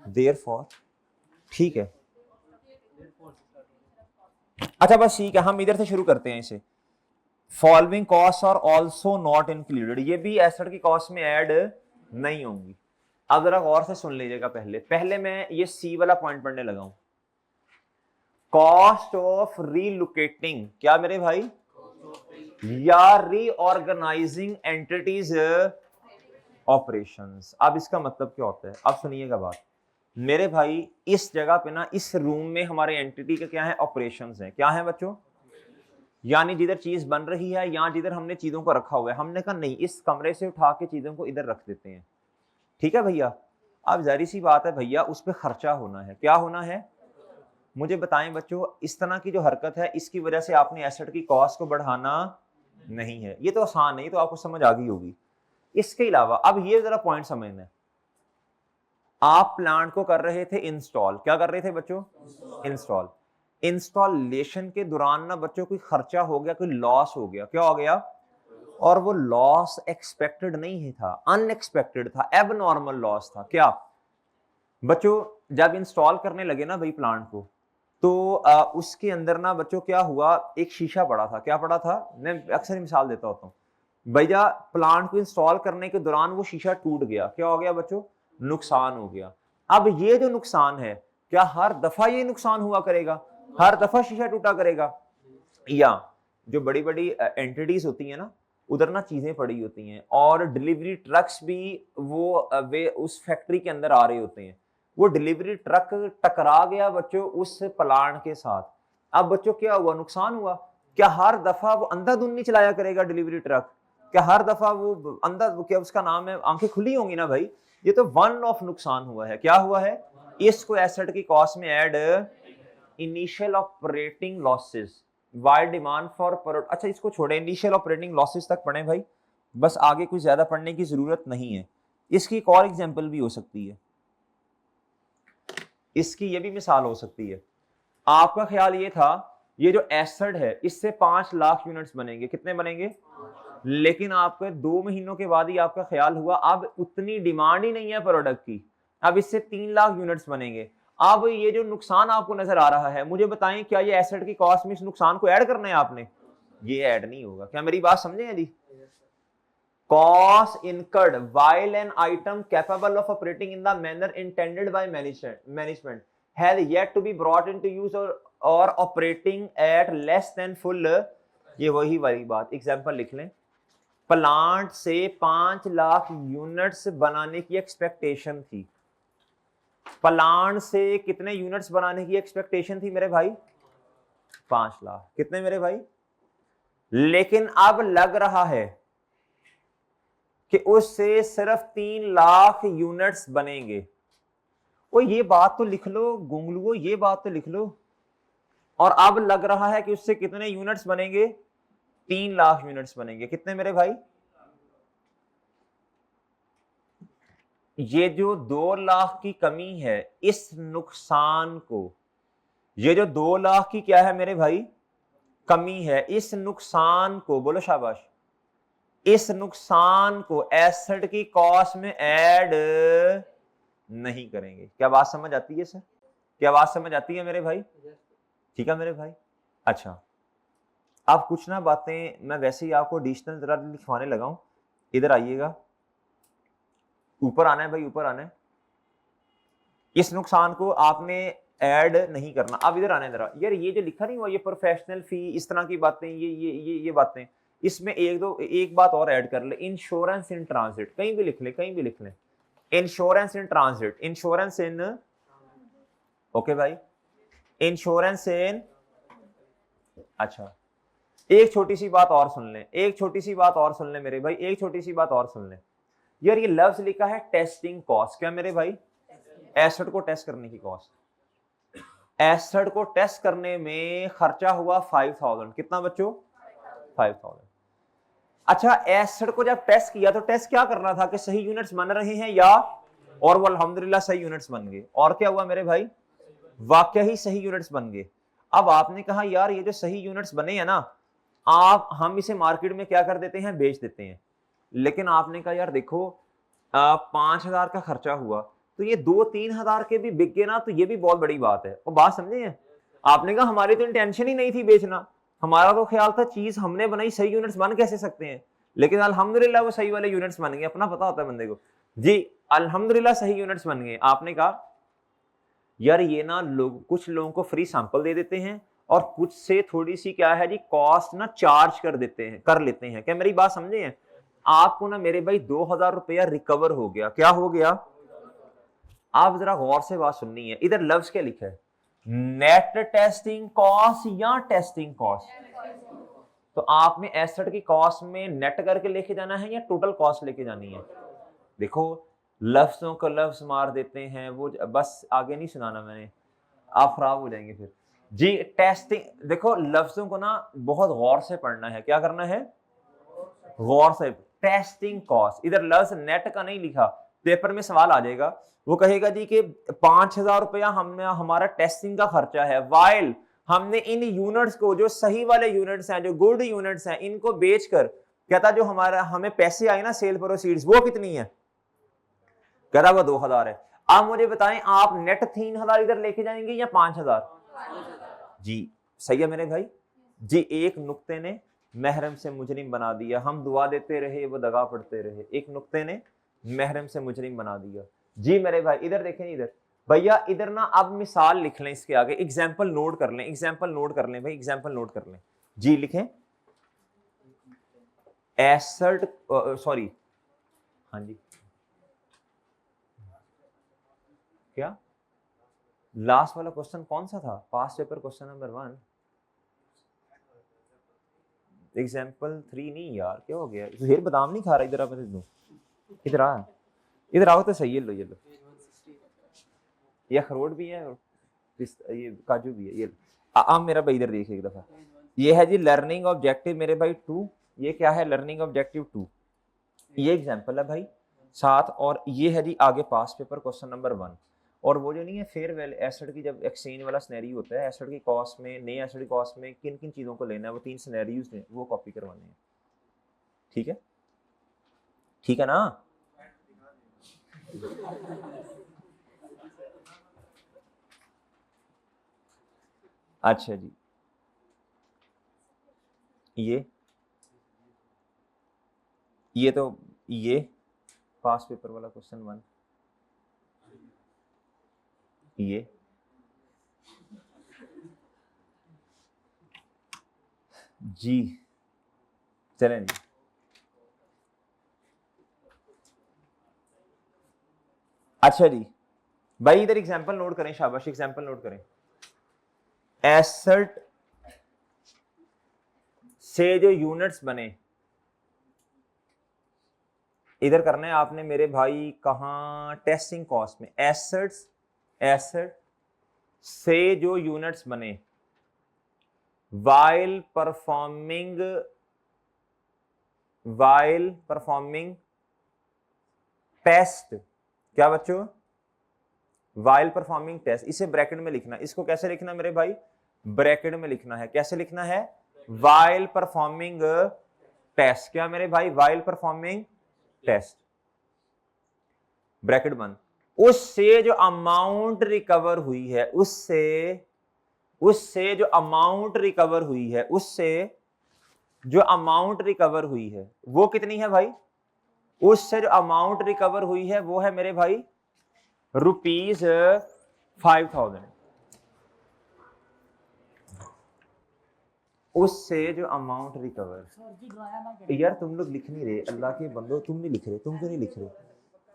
देयरफॉर, ठीक है, अच्छा बस ठीक है, हम इधर से शुरू करते हैं इसे, following cost are also not included, ये भी एसेट की कॉस्ट में ऐड नहीं होंगी। अब जरा गौर से सुन लीजिएगा, पहले मैं ये सी वाला पॉइंट पढ़ने लगा हूं, कॉस्ट ऑफ रीलोकेटिंग, क्या मेरे भाई, या रीऑर्गेनाइजिंग एंटिटीज ऑपरेशंस। अब इसका मतलब क्या होता है, अब सुनिएगा बात मेरे भाई, इस जगह पे ना, इस रूम में हमारे एंटिटी का क्या है, ऑपरेशंस है, क्या है बच्चों, यानी जिधर चीज बन रही है, या जिधर हमने चीजों को रखा हुआ है, हमने कहा नहीं इस कमरे से उठा के चीजों को इधर रख देते हैं, ठीक है भैया। अब जारी सी बात है भैया, उस पर खर्चा होना है, क्या होना है, मुझे बताएं बच्चों, इस तरह की जो हरकत है इसकी वजह से आपने एसेट की कॉस्ट को बढ़ाना नहीं है, ये तो आसान है, ये तो आपको समझ आ गई होगी। इसके अलावा अब ये जरा पॉइंट समझना है, आप प्लांट को कर रहे थे इंस्टॉल, क्या कर रहे थे बच्चों, इंस्टॉल, इंस्टॉलेशन के दौरान ना बच्चों कोई खर्चा हो गया, कोई लॉस हो गया, क्या हो गया, और वो लॉस एक्सपेक्टेड नहीं था, अनएक्सपेक्टेड था, एबनॉर्मल लॉस था, क्या बच्चों, जब इंस्टॉल करने लगे ना भाई प्लांट को, तो उसके अंदर ना बच्चों क्या हुआ, एक शीशा पड़ा था, क्या पड़ा था, मैं अक्सर मिसाल देता होता हूँ भैया, प्लांट को इंस्टॉल करने के दौरान वो शीशा टूट गया, क्या हो गया बच्चों, नुकसान हो गया। अब ये जो नुकसान है, क्या हर दफा ये नुकसान हुआ करेगा, हर दफा शीशा टूटा करेगा, या जो बड़ी बड़ी एंटिटीज होती है ना, उधर ना चीजें पड़ी होती हैं, और डिलीवरी ट्रक्स भी वो वे उस फैक्ट्री के अंदर आ रहे होते हैं, वो डिलीवरी ट्रक टकरा गया बच्चों उस प्लांट के साथ, अब बच्चों क्या हुआ, नुकसान हुआ, क्या हर दफा वो अंधाधुंध नहीं चलाया करेगा डिलीवरी ट्रक, क्या हर दफा वो अंदर, क्या उसका नाम है, आंखें खुली होंगी ना भाई, ये तो वन ऑफ नुकसान हुआ है, क्या हुआ है, इसको एसेट की कॉस्ट में add, initial operating losses wide demand for product, अच्छा इसको छोड़े, इनिशियल ऑपरेटिंग लॉसेस तक पढ़े भाई, बस आगे कुछ ज्यादा पढ़ने की जरूरत नहीं है। इसकी एक और एग्जांपल भी हो सकती है, इसकी ये भी मिसाल हो सकती है, आपका ख्याल ये था ये जो एसेट है इससे 5 लाख यूनिट्स बनेंगे, कितने बनेंगे, लेकिन आपके 2 महीनों के बाद ही आपका ख्याल हुआ अब उतनी डिमांड ही नहीं है प्रोडक्ट की, अब इससे 3 लाख यूनिट्स बनेंगे। अब ये जो नुकसान आपको नजर आ रहा है, मुझे बताएं क्या ये एसेट की कॉस्ट में इस नुकसान को ऐड करना है आपने, ये ऐड नहीं होगा, क्या मेरी बात समझे हैं जी, cost incurred while an item capable of operating in the manner intended by management has yet to be brought into use or operating at less than full, ये वही वाली बात, एग्जांपल लिख लें, प्लांट से 5 लाख यूनिट्स बनाने की एक्सपेक्टेशन थी, प्लांट से कितने यूनिट्स बनाने की एक्सपेक्टेशन थी मेरे भाई, 5 लाख, कितने मेरे भाई, लेकिन अब लग रहा है कि उससे सिर्फ 3 लाख यूनिट्स बनेंगे। ओ ये बात तो लिख लो गुंगलुओ, ये बात तो लिख लो। और अब लग रहा है कि उससे कितने यूनिट्स बनेंगे? 3 लाख यूनिट्स बनेंगे। कितने मेरे भाई? ये जो 2 लाख की कमी है, इस नुकसान को, ये जो 2 लाख की क्या है मेरे भाई? कमी है, इस नुकसान को, बोलो शाबाश, इस नुकसान को एसेट की कॉस्ट में ऐड नहीं करेंगे। क्या बात समझ आती है सर? क्या बात समझ आती है मेरे भाई? ठीक है मेरे भाई। अच्छा, अब कुछ ना बातें मैं वैसे ही आपको एडिशनल जरा लिखवाने लगा हूं। इधर आइएगा, ऊपर आना है भाई, ऊपर आना है। इस नुकसान को आपने ऐड नहीं करना। अब इधर आना है जरा। यार ये जो लिखा नहीं हुआ, ये प्रोफेशनल फी, इस तरह की बातें, ये बातें, इसमें एक बात और ऐड कर ले, इंश्योरेंस इन ट्रांजिट। कहीं भी लिख ले, कहीं भी लिख ले, insurance in transit, insurance in, okay भाई, इंश्योरेंस इन। अच्छा, एक छोटी सी बात और सुन लें, एक छोटी सी बात और सुन लें मेरे भाई, एक छोटी सी बात और सुन लें। यार ये लफ्ज लिखा है टेस्टिंग कॉस्ट। क्या मेरे भाई? एसेट को टेस्ट करने की कॉस्ट। एसेट को टेस्ट करने में खर्चा हुआ 5000। कितना बच्चों? 5000। अच्छा, एसेट को जब टेस्ट किया तो टेस्ट क्या करना था कि सही यूनिट्स बन रहे हैं या, और वो अल्हम्दुलिल्लाह सही यूनिट्स बन गए। और क्या हुआ मेरे भाई? वाकई ही सही यूनिट्स बन गए। अब आपने कहा यार ये जो सही यूनिट्स बने हैं ना, आप हम इसे मार्केट में क्या कर देते हैं? बेच देते हैं। लेकिन आपने कहा यार देखो 5000 का खर्चा हुआ, तो ये 2-3 हजार के भी बिक गए ना, तो ये भी बहुत बड़ी बात है। और बात समझे हैं? आपने कहा हमारी तो इंटेंशन ही नहीं थी बेचना, हमारा तो ख्याल था चीज हमने बनाई, सही यूनिट्स बन कैसे सकते हैं। लेकिन अल्हम्दुलिल्लाह वो सही वाले यूनिट्स बन गए। अपना पता होता है बंदे को जी, अल्हम्दुलिल्लाह सही यूनिट्स बन गए। आपने कहा यार ये ना लोग, कुछ लोगों को फ्री सैंपल दे देते हैं और कुछ से थोड़ी सी क्या है जी, कॉस्ट ना चार्ज कर देते हैं, कर लेते हैं। क्या मेरी बात समझे हैं? आपको ना मेरे भाई 2000 रुपया रिकवर हो गया। क्या हो गया? आप जरा गौर से बात सुननी है। इधर लफ्ज क्या लिखा है? नेट टेस्टिंग कॉस्ट या टेस्टिंग कॉस्ट? तो आपने एसेट की कॉस्ट में नेट करके लेके जाना है या टोटल कॉस्ट लेके जानी है? देखो लफ्जों को लफ्ज मार देते हैं वो, बस आगे नहीं सुनाना मैंने, आप खराब हो जाएंगे फिर जी। टेस्टिंग, देखो लफ्जों को ना बहुत गौर से पढ़ना है। क्या करना है? गौर से। टेस्टिंग कॉस्ट, इधर लफ्ज नेट का नहीं लिखा, पेपर में सवाल आ जाएगा, वो कहेगा जी कि 5000 रुपया हमने, हमारा टेस्टिंग का खर्चा है, वाइल हमने इन यूनिट्स को, जो सही वाले यूनिट्स हैं, जो गुड यूनिट्स हैं, इनको बेचकर, कहता जो हमारा हमें पैसे आए ना सेल प्रोसीड्स, वो कितनी है? कह रहा वो 2000 है। आप मुझे बताएं, आप नेट 3000 इधर लेके जाएंगे या 5000? जी सही है मेरे भाई जी। एक नुक्ते ने महरम से मुजरिम बना दिया, हम दुआ देते रहे वो दगा पढ़ते रहे, एक नुक्ते ने महरम से मुजरिम बना दिया। जी मेरे भाई इधर देखें, इधर भैया, इधर ना अब मिसाल लिख लें, इसके आगे एग्जाम्पल नोट कर लें, एग्जाम्पल नोट कर लें भाई, एग्जाम्पल नोट कर लें जी। लिखें एसेट, सॉरी, हाँ जी, क्या लास्ट वाला क्वेश्चन कौन सा था? Past paper question number 1, example 3 नहीं यार, क्या हो गया? हेर बादाम नहीं खा रहा? इधर आप दूं, इधर आ, इधर आओ तो सही है। लो ये लो, ये अखरोट भी है और ये काजू भी है। ये मेरा भाई इधर देखिए एक दफा, ये है जी लर्निंग ऑब्जेक्टिव मेरे भाई 2। ये क्या है? Learning objective 2। ये एग्जाम्पल है भाई साथ, और ये है जी आगे पास पेपर क्वेश्चन नंबर 1। और वो जो नहीं है फेयरवेल एसेट की, जब एक्सचेंज वाला सिनेरियो होता है, एसेट की कॉस्ट में, नई एसेट की कॉस्ट में किन किन चीज़ों को लेना है, वो 3 सिनेरियोज हैं, वो कॉपी करवाने हैं। ठीक है, ठीक है ना? अच्छा जी, ये तो ये पास पेपर वाला क्वेश्चन 1, ये जी, चलें जी। अच्छा जी भाई, इधर एग्जांपल नोट करें, शाबाश, एग्जांपल नोट करें। एसेट से जो यूनिट्स बने, इधर करना है आपने मेरे भाई, कहाँ, टेस्टिंग कॉस्ट में एसेट्स, एसेट से जो यूनिट्स बने while performing टेस्ट, क्या बच्चों, while performing टेस्ट, इसे ब्रैकेट में लिखना। इसको कैसे लिखना मेरे भाई, ब्रैकेट में लिखना है। कैसे लिखना है, while performing टेस्ट, क्या मेरे भाई, while performing टेस्ट, ब्रैकेट बंद। उससे जो अमाउंट रिकवर हुई है, उससे जो अमाउंट रिकवर हुई है, उससे जो अमाउंट रिकवर हुई है वो कितनी है भाई, उससे जो अमाउंट रिकवर हुई है वो है मेरे भाई ₹5000। उससे जो अमाउंट रिकवर, यार तुम लोग लिख नहीं रहे, अल्लाह के बंदो तुम नहीं लिख रहे, तुम क्यों नहीं लिख रहे,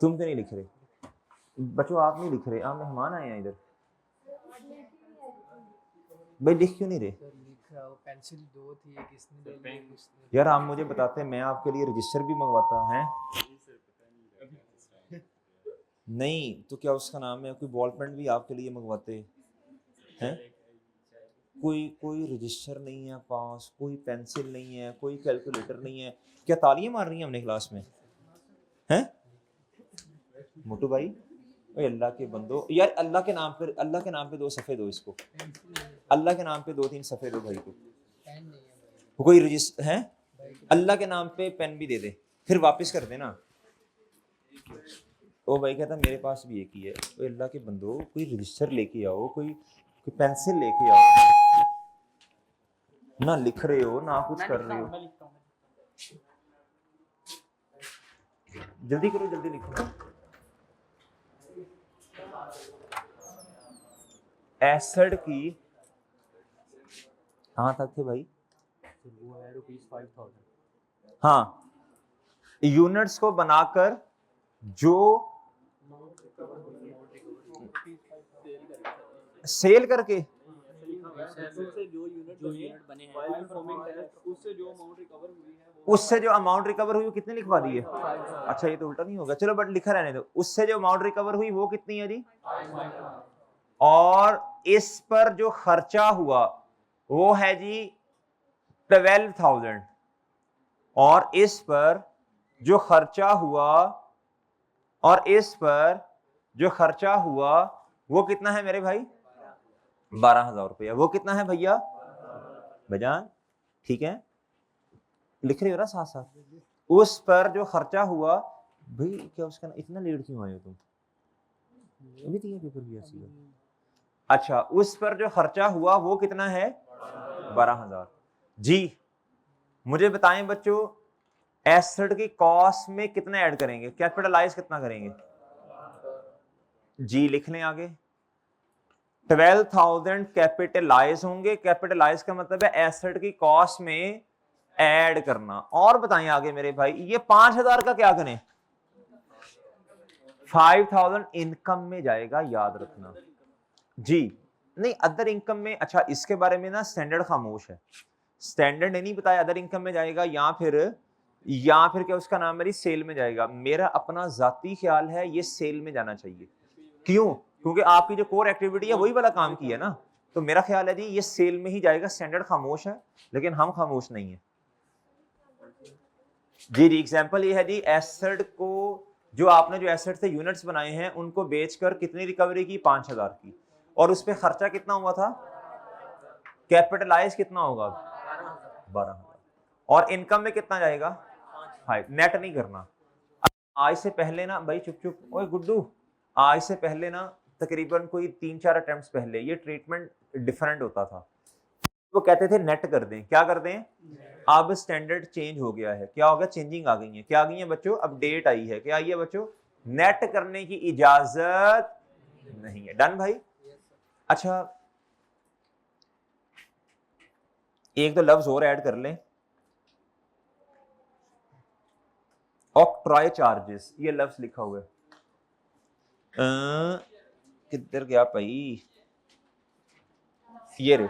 तुम क्यों नहीं लिख रहे बच्चों, आप नहीं लिख रहे, आप मेहमान आए हैं इधर भाई, लिख क्यों नहीं रहे पेंसिल दो थी, किसने ले ली? यार आप मुझे बताते, मैं आपके लिए रजिस्टर भी मंगवाता है नहीं तो क्या उसका नाम है, कोई बॉल पेन भी आपके लिए मंगवाते हैं, कोई रजिस्टर नहीं है पास, कोई पेंसिल नहीं है, कोई कैलकुलेटर नहीं है, क्या तालियां मार रही हैं हमने क्लास में हैं मोटू भाई, अल्लाह के बंदो, यार अल्लाह के नाम पे 2 सफ़े दो इसको, अल्लाह के नाम पे 2-3 सफ़े दो भाई को, कोई रजिस्टर है, अल्लाह के नाम पे पेन भी दे दे, फिर वापस कर देना। ओ भाई कहता मेरे पास भी एक ही है, अल्लाह के बंदो कोई रजिस्टर लेके आओ, कोई पेंसिल लेके आओ, ना लिख रहे हो ना कुछ कर रहे हो, जल्दी करो, जल्दी लिखो। एसेट की कहाँ तक थे भाई, वो है ₹5000। हाँ, यूनिट्स को बनाकर जो सेल करके, उससे जो अमाउंट रिकवर हुई वो कितनी लिखवा दी है, अच्छा ये तो उल्टा नहीं होगा, चलो बट लिखा रहने दो, उससे जो अमाउंट रिकवर हुई वो कितनी है जी, और इस पर जो खर्चा हुआ वो है जी 12,000, और इस पर जो खर्चा हुआ, और इस पर जो खर्चा हुआ वो कितना है मेरे भाई, 12,000 रुपया, वो कितना है भैया भजान, ठीक है लिख रहे हो ना साथ साथ, उस पर जो खर्चा हुआ, भाई क्या उसका इतना लेट क्यों आए हो तुम, अभी तो ये पेपर भी ऐसी है, अच्छा उस पर जो खर्चा हुआ वो कितना है 12,000 जी। मुझे बताएं बच्चों, एसेट की कॉस्ट में कितना ऐड करेंगे, कैपिटलाइज कितना करेंगे जी, लिख लें आगे, 12,000 कैपिटलाइज होंगे, कैपिटलाइज का मतलब है एसेट की कॉस्ट में ऐड करना। और बताएं आगे मेरे भाई, ये 5,000 का क्या करें, 5,000 इनकम में जाएगा, याद रखना जी, नहीं अदर इनकम में, अच्छा इसके बारे में ना स्टैंडर्ड खामोश है, स्टैंडर्ड नहीं बताया अदर इनकम में जाएगा या फिर क्या उसका नाम मेरी सेल में जाएगा, मेरा अपना जाती ख्याल है ये सेल में जाना चाहिए, क्यों, क्योंकि आपकी जो कोर एक्टिविटी है वही वाला काम की है ना, तो मेरा ख्याल है जी ये सेल में ही जाएगा, स्टैंडर्ड खामोश है लेकिन हम खामोश नहीं है जी। एग्जांपल ये है जी, एसेट को जो आपने जो एसेट से यूनिट्स बनाए हैं उनको बेचकर कितनी रिकवरी की, 5,000 की, और उस पर खर्चा कितना हुआ था, कैपिटलाइज कितना होगा 12,000, और इनकम में कितना जाएगा 5, नेट नहीं करना। आज से पहले ना भाई, चुप चुप ओए गुड्डू, आज से पहले ना तकरीबन कोई 3-4 अटेम्प्ट्स पहले ये ट्रीटमेंट डिफरेंट होता था, वो कहते थे नेट कर दें, क्या कर दें, अब स्टैंडर्ड चेंज हो गया है, क्या हो गया, चेंजिंग आ गई है, क्या आ गई है बच्चों, अपडेट आई है, क्या आई है बच्चों, नेट करने की इजाजत नहीं है, डन भाई। अच्छा एक तो लफ्ज और ऐड कर लें, ऑक्ट्रॉय चार्जेस, ये लफ्ज लिखा हुआ है, किधर गया भाई, ये रे,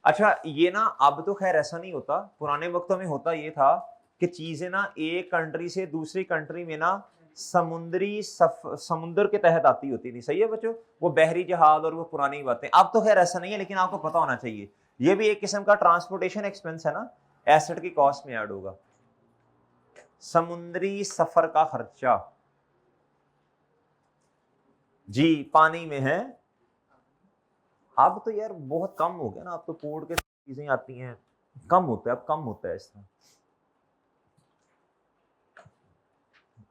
अच्छा ये ना अब तो खैर ऐसा नहीं होता, पुराने वक्तों में होता ये था कि चीजें ना एक कंट्री से दूसरी कंट्री में ना समुद्र के तहत आती होती थी। सही है बच्चों, वो बहरी जहाज और वो पुरानी बातें। अब तो खैर ऐसा नहीं है, लेकिन आपको पता होना चाहिए ये भी एक किस्म का ट्रांसपोर्टेशन एक्सपेंस है ना, एसेट की कॉस्ट में ऐड होगा। समुद्री सफर का खर्चा जी पानी में है। अब तो यार बहुत कम हो गया ना, अब तो पोर्ट के चीजें आती हैं, कम होता है, अब कम होता है इस तरह।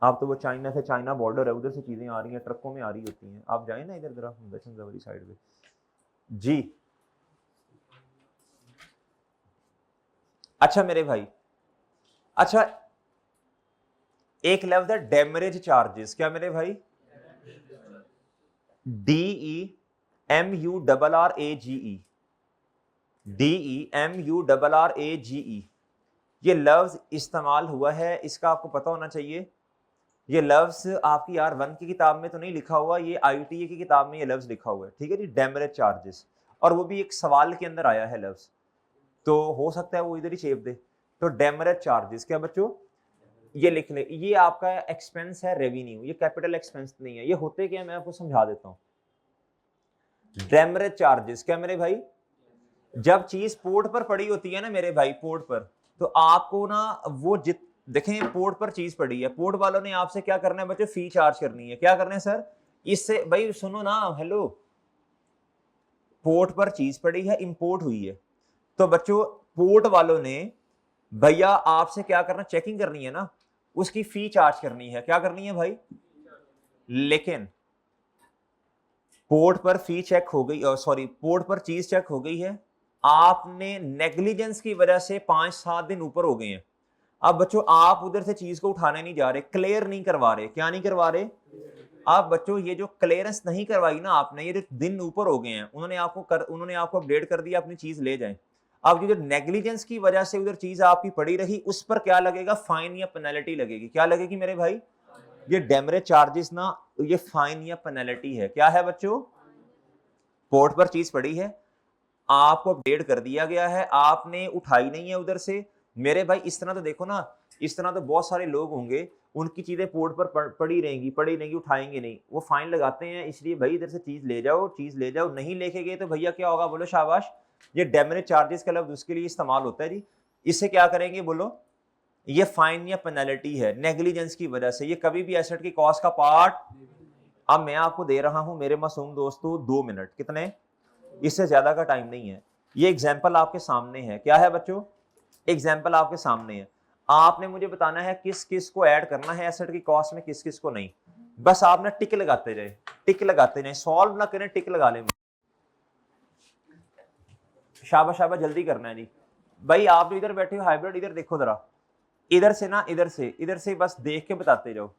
आप तो वो चाइना से, चाइना बॉर्डर है उधर से चीजें आ रही हैं, ट्रकों में आ रही होती हैं। आप जाए ना इधर जरा दक्षिण जवरी साइड पे जी। अच्छा मेरे भाई, अच्छा एक लफ्ज है डेमरेज चार्जेस। क्या मेरे भाई? DEMURRAGE, DEMURRAGE ये लफ्ज इस्तेमाल हुआ है, इसका आपको पता होना चाहिए। ये लफ्ज आपकी R1 की किताब में तो नहीं लिखा हुआ, ये ITA की किताब में ये लफ्ज लिखा हुआ है, ठीक है जी, डेमरेज चार्जेस। और वो भी एक सवाल के अंदर आया है लफ्ज, तो हो सकता है वो इधर ही छेप दे। तो डेमरेज चार्जेस क्या बच्चों, ये लिख ले, ये आपका एक्सपेंस है रेवेन्यू, ये कैपिटल एक्सपेंस नहीं है। ये होते क्या, मैं आपको समझा देता हूं। डेमरेज चार्जेस क्या मेरे भाई, जब चीज पोर्ट पर पड़ी होती है ना मेरे भाई, पोर्ट पर, तो आपको ना वो देखें पोर्ट पर चीज पड़ी है, पोर्ट वालों ने आपसे क्या करना है बच्चों, फी चार्ज करनी है। क्या करना है सर, इससे भाई सुनो ना, हेलो, पोर्ट पर चीज पड़ी है, इंपोर्ट हुई है, तो बच्चों पोर्ट वालों ने भैया आपसे क्या करना, चेकिंग करनी है ना, उसकी फी चार्ज करनी है। क्या करनी है भाई, लेकिन पोर्ट पर फी चेक हो गई, सॉरी पोर्ट पर चीज चेक हो गई है, आपने नेग्लिजेंस की वजह से 5-7 दिन ऊपर हो गए हैं। अब बच्चों आप उधर से चीज को उठाने नहीं जा रहे, क्लियर नहीं करवा रहे। क्या नहीं करवा रहे? अब बच्चों ये जो क्लियरेंस नहीं करवाई ना आपने, ये जो दिन ऊपर हो गए हैं, उन्होंने आपको अपडेट कर दिया, अपनी चीज ले जाएं। अब ये जो नेग्लिजेंस की वजह से उधर चीज आपकी पड़ी रही, उस पर क्या लगेगा, फाइन या पेनल्टी लगेगी। क्या लगेगी मेरे भाई, ये डेमरेज चार्जेस ना, ये फाइन या पेनल्टी है। क्या है बच्चों, पोर्ट पर चीज पड़ी है, आपको अपडेट कर दिया गया है, आपने उठाई नहीं है उधर से। मेरे भाई इस तरह तो देखो ना, इस तरह तो बहुत सारे लोग होंगे, उनकी चीजें पोर्ट पर पड़ी रहेंगी, उठाएंगे नहीं, वो फाइन लगाते हैं। इसलिए भाई इधर से चीज ले जाओ, नहीं लेके गए तो भैया क्या होगा, बोलो शाबाश। ये डेमरेज चार्जेस का लफ्ज उसके लिए इस्तेमाल होता है जी। इससे क्या करेंगे बोलो, ये फाइन या पेनल्टी है नेग्लिजेंस की वजह से, ये कभी भी एसेट की कॉस्ट का पार्ट। अब मैं आपको दे रहा हूं मेरे मासूम दोस्तों 2 मिनट, कितने, इससे ज्यादा का टाइम नहीं है। ये एग्जाम्पल आपके सामने है। क्या है बच्चों, एग्जाम्पल आपके सामने है, आपने मुझे बताना है किस किस को ऐड करना है एसेट की कॉस्ट में, किस किस को नहीं। बस आपने टिक लगाते जाए, टिक लगाते जाए, सॉल्व ना करें, टिक लगा लें। शाबाश शाबाश, जल्दी करना है जी। भाई आप जो इधर बैठे हो हाइब्रिड, इधर देखो जरा, इधर से ना, इधर से बस देख के बताते जाओ।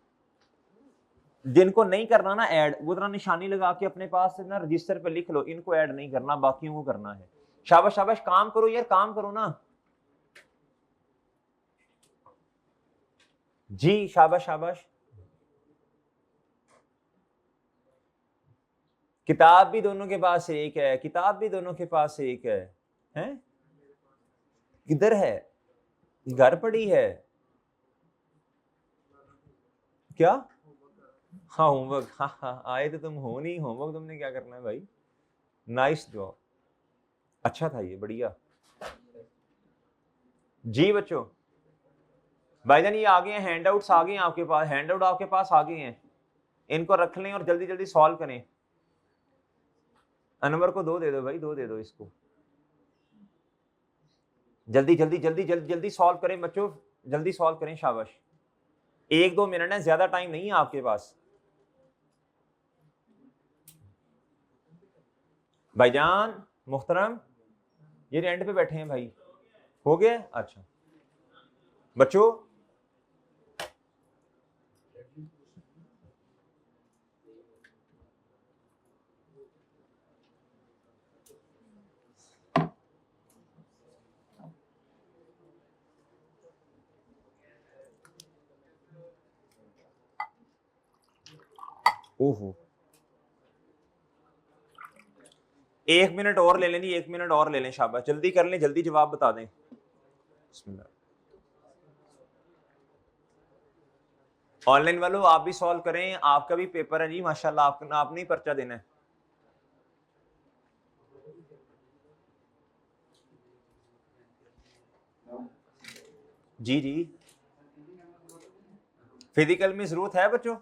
जिनको नहीं करना ना ऐड, वो जरा निशानी लगा के अपने पास से ना रजिस्टर पे लिख लो, इनको ऐड नहीं करना, बाकियों को करना है। शाबाश शाबाश, काम करो यार, काम करो ना जी, शाबाश शाबाश। किताब भी दोनों के पास एक है, किताब भी दोनों के पास एक है, हैं? किधर है, घर पड़ी है क्या? हाँ होमवर्क, हाँ हाँ आए तो तुम हो नहीं, होमवर्क तुमने क्या करना है भाई, नाइस जॉब, अच्छा था ये, बढ़िया जी बच्चों। भाईजान ये आ गए हैं, हैंडआउट्स आ गए हैं आपके पास, हैंडआउट आपके पास आ गए हैं, इनको रख लें और जल्दी जल्दी सॉल्व करें। अनवर को 2 दे दो भाई, 2 दे दो इसको, जल्दी जल्दी जल्दी जल्दी जल्दी सॉल्व करें बच्चों, जल्दी सॉल्व करें, शाबाश। 1-2 मिनट है, ज्यादा टाइम नहीं है आपके पास। भाईजान मुहतरम, ये एंड पे बैठे हैं भाई, हो गया? अच्छा बच्चों, ओहो 1 मिनट और ले लें जी, 1 मिनट और ले लें, शाबाश, जल्दी कर लें, जल्दी जवाब बता दें। बिस्मिल्लाह। ऑनलाइन वालों आप भी सॉल्व करें, आपका भी पेपर है जी माशाल्लाह, आपने ही पर्चा देना है। जी जी, फिजिकल में जरूरत है बच्चों?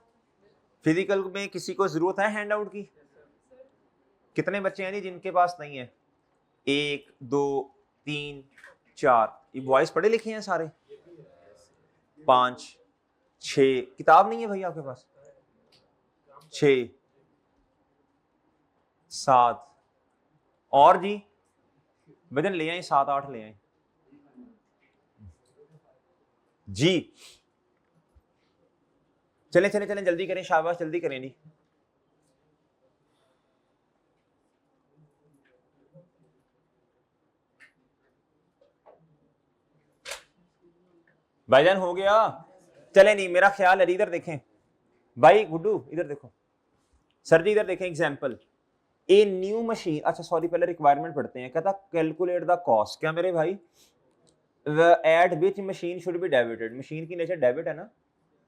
फिजिकल में किसी को जरूरत है हैंड आउट की? कितने बच्चे हैं जी जिनके पास नहीं है? 1 2 3 4, ये बॉयज पढ़े लिखे हैं सारे? 5 6, किताब नहीं है भाई आपके पास? 6 7 और जी वजन ले आए, 7 8 ले आए जी। चलें चलें चलें, जल्दी करें, शाबाश जल्दी करें जी। भाईजान हो गया? चले नहीं, मेरा ख्याल है, इधर देखें भाई गुड्डू, इधर देखो सर जी, इधर देखें एग्जांपल, ए न्यू मशीन, अच्छा सॉरी पहले रिक्वायरमेंट पढ़ते हैं। कहता कैलकुलेट द कॉस्ट, क्या मेरे भाई? Eight which machine should be debited, machine की नेचर डेबिट है ना,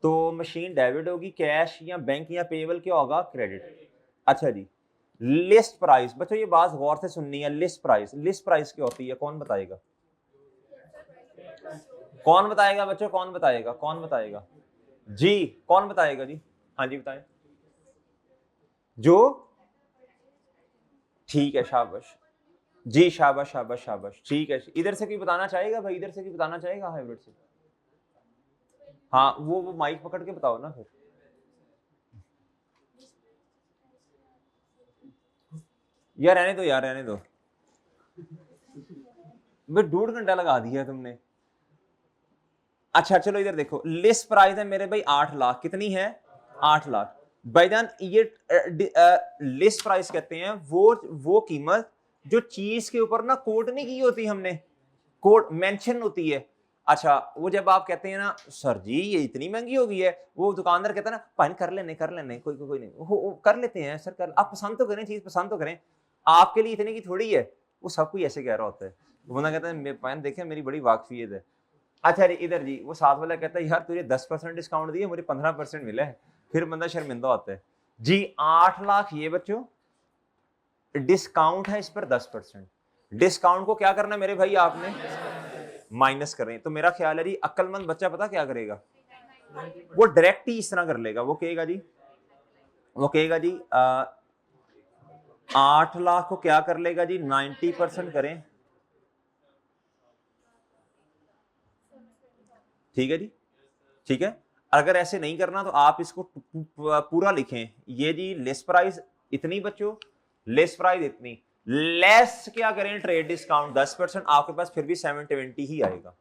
तो मशीन डेबिट होगी, कैश या बैंक या पेबल क्या होगा? क्रेडिट। अच्छा जी, लिस्ट प्राइस, बच्चों ये बात गौर से सुननी है। लिस्ट प्राइस, लिस्ट प्राइस क्या होती है, कौन बताएगा? कौन बताएगा बच्चों, कौन बताएगा, कौन बताएगा जी, कौन बताएगा जी? हाँ जी बताएं। जो ठीक है, शाबाश जी, शाबाश शाबाश शाबाश, ठीक है। इधर से कोई बताना चाहेगा भाई, इधर से कोई बताना चाहेगा हाइब्रिड से? हाँ वो माइक पकड़ के बताओ ना फिर। यार रहने दो, यार रहने दो, भाई 1.5 घंटा लगा दिया तुमने। अच्छा चलो इधर देखो, लिस्ट प्राइस है मेरे भाई 8 लाख, कितनी है? 8 लाख। भाईजान ये लिस्ट प्राइस कहते हैं वो कीमत जो चीज के ऊपर ना कोट नहीं की होती हमने, कोट मेंशन होती है। अच्छा वो जब आप कहते हैं ना सर जी ये इतनी महंगी हो गई है, वो दुकानदार कहता है ना पाइन कर लेने कोई नहीं, वो कर लेते हैं सर, कर आप पसंद तो करें, चीज पसंद तो करें, आपके लिए इतने की थोड़ी है, वो सब कोई ऐसे कह रहा होता है। बंदा कहता है पाइन देखें मेरी बड़ी वाकफियत है। अच्छा जी इधर जी, वो साथ वाला कहता है यार तुझे 10% डिस्काउंट दिए, मुझे 15% मिला है, फिर बंदा शर्मिंदा होता है जी। 8 लाख ये बच्चों डिस्काउंट है, इस पर 10%। डिस्काउंट को क्या करना है मेरे भाई, आपने माइनस करें। तो मेरा ख्याल है जी अक्लमंद बच्चा पता क्या करेगा, वो डायरेक्ट ही इस तरह कर लेगा, वो कहेगा जी, वो कहेगा जी 8 लाख को क्या कर लेगा जी, 90% करें, ठीक है जी, ठीक है। अगर ऐसे नहीं करना तो आप इसको पूरा लिखें, ये जी लिस्ट प्राइस इतनी बच्चों, लिस्ट प्राइस इतनी, लेस क्या करें ट्रेड डिस्काउंट 10%, आपके पास फिर भी 720 ही आएगा।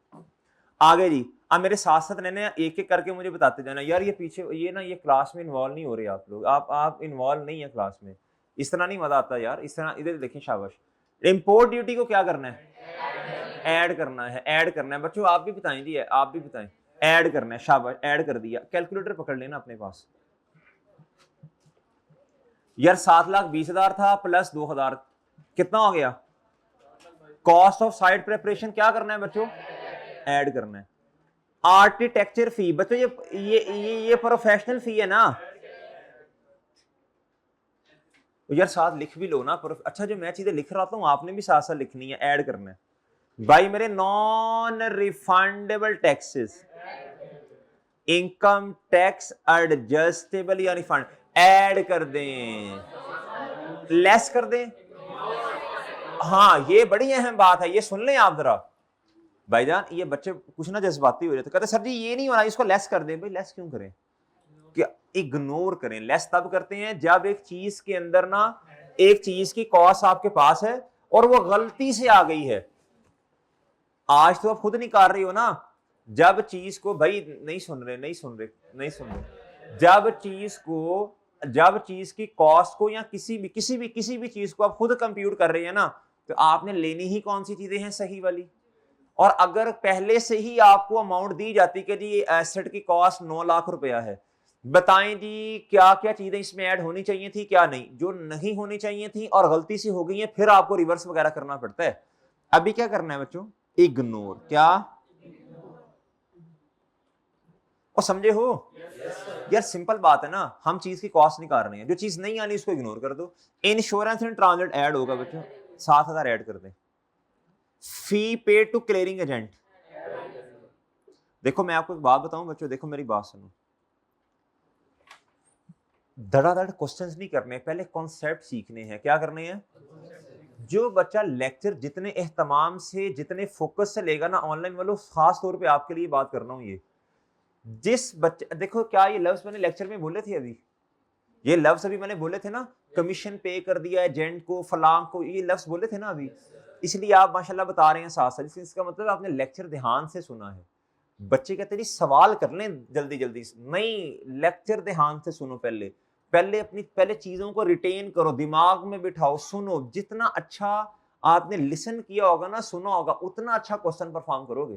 आगे जी, अब मेरे साथ साथ रहने एक एक करके मुझे बताते जाना। यार ये पीछे ये ना, ये क्लास में इन्वॉल्व नहीं हो रहे आप लोग, आप इन्वॉल्व नहीं है क्लास में, इस तरह नहीं मजा आता यार, इस तरह। इधर देखें शाबाश, इंपोर्ट ड्यूटी को क्या करना है, ऐड करना है, ऐड करना है बच्चों, आप भी बताएं जी, आप भी बताएं, ऐड करना है, शाबाश ऐड कर दिया। कैलकुलेटर पकड़ लेना अपने पास यार, 7,20,000 था प्लस 2,000 कितना हो गया? कॉस्ट ऑफ साइट प्रिपरेशन क्या करना है बच्चों, ऐड करना है। आर्किटेक्चर फी बच्चों, ये प्रोफेशनल फी है ना यार, साथ लिख भी लो ना। अच्छा जो मैं चीजें लिख रहा हूं आपने भी साथ साथ लिखनी है, ऐड करना है भाई। मेरे non refundable taxes, income tax adjustable या रिफंड, ऐड कर दें, लेस कर दें। हाँ ये बड़ी अहम बात है, ये सुन लें आप जरा भाईजान, ये बच्चे कुछ ना जज्बाती हो जाते, कहते सर जी ये नहीं होना, इसको लेस कर दें। भाई लेस क्यों करें, क्या इग्नोर करें? लेस तब करते हैं जब एक चीज के अंदर ना, एक चीज की कॉस्ट आपके पास है और वो गलती से आ गई है। आज तो आप खुद नहीं कर रही हो ना, जब चीज को, भाई नहीं सुन रहे, जब चीज की कॉस्ट को या किसी भी चीज को आप खुद कंप्यूट कर रहे हैं ना, तो आपने लेनी ही कौन सी चीजें हैं, सही वाली। और अगर पहले से ही आपको अमाउंट दी जाती कि जी एसेट की कॉस्ट 9 लाख रुपया है, बताएं जी क्या क्या चीजें इसमें ऐड होनी चाहिए थी, क्या नहीं, जो नहीं होनी चाहिए थी और गलती से हो गई है, फिर आपको रिवर्स वगैरह करना पड़ता है। अभी क्या करना है बच्चों, इग्नोर, क्या? और समझे हो? यार सिंपल बात है ना, हम चीज की कॉस्ट निकाल रहे हैं, जो चीज नहीं आनी उसको इग्नोर कर दो। इंश्योरेंस एंड ट्रांजिट ऐड होगा बच्चों, 7,000 ऐड कर दें। Fee paid to clearing agent, देखो मैं आपको एक बात बताऊं बच्चों, देखो मेरी बात सुनो, धड़ाधड़ क्वेश्चंस नहीं करने, पहले कॉन्सेप्ट सीखने हैं। क्या करने हैं? जो बच्चा लेक्चर जितने एहतमाम से, जितने फोकस से लेगा ना ऑनलाइन वालों, खास तौर पे आपके लिए बात कर रहा हूं, ये जिस बच्चे, देखो क्या ये लफ्ज मैंने लेक्चर में बोले थे अभी, ये लफ्ज अभी मैंने बोले थे ना, कमीशन पे कर दिया एजेंट को, फलां को, ये लफ्ज बोले थे ना अभी, इसलिए आप माशाल्लाह बता रहे हैं साथ साथ। इसका मतलब आपने लेक्चर ध्यान से सुना है। बच्चे कहते हैं सवाल कर लें जल्दी जल्दी, नहीं, लेक्चर ध्यान से सुनो। पहले पहले अपनी पहले चीजों को रिटेन करो, दिमाग में बिठाओ, सुनो। जितना अच्छा आपने लिसन किया होगा ना, सुना होगा, उतना अच्छा क्वेश्चन परफॉर्म करोगे।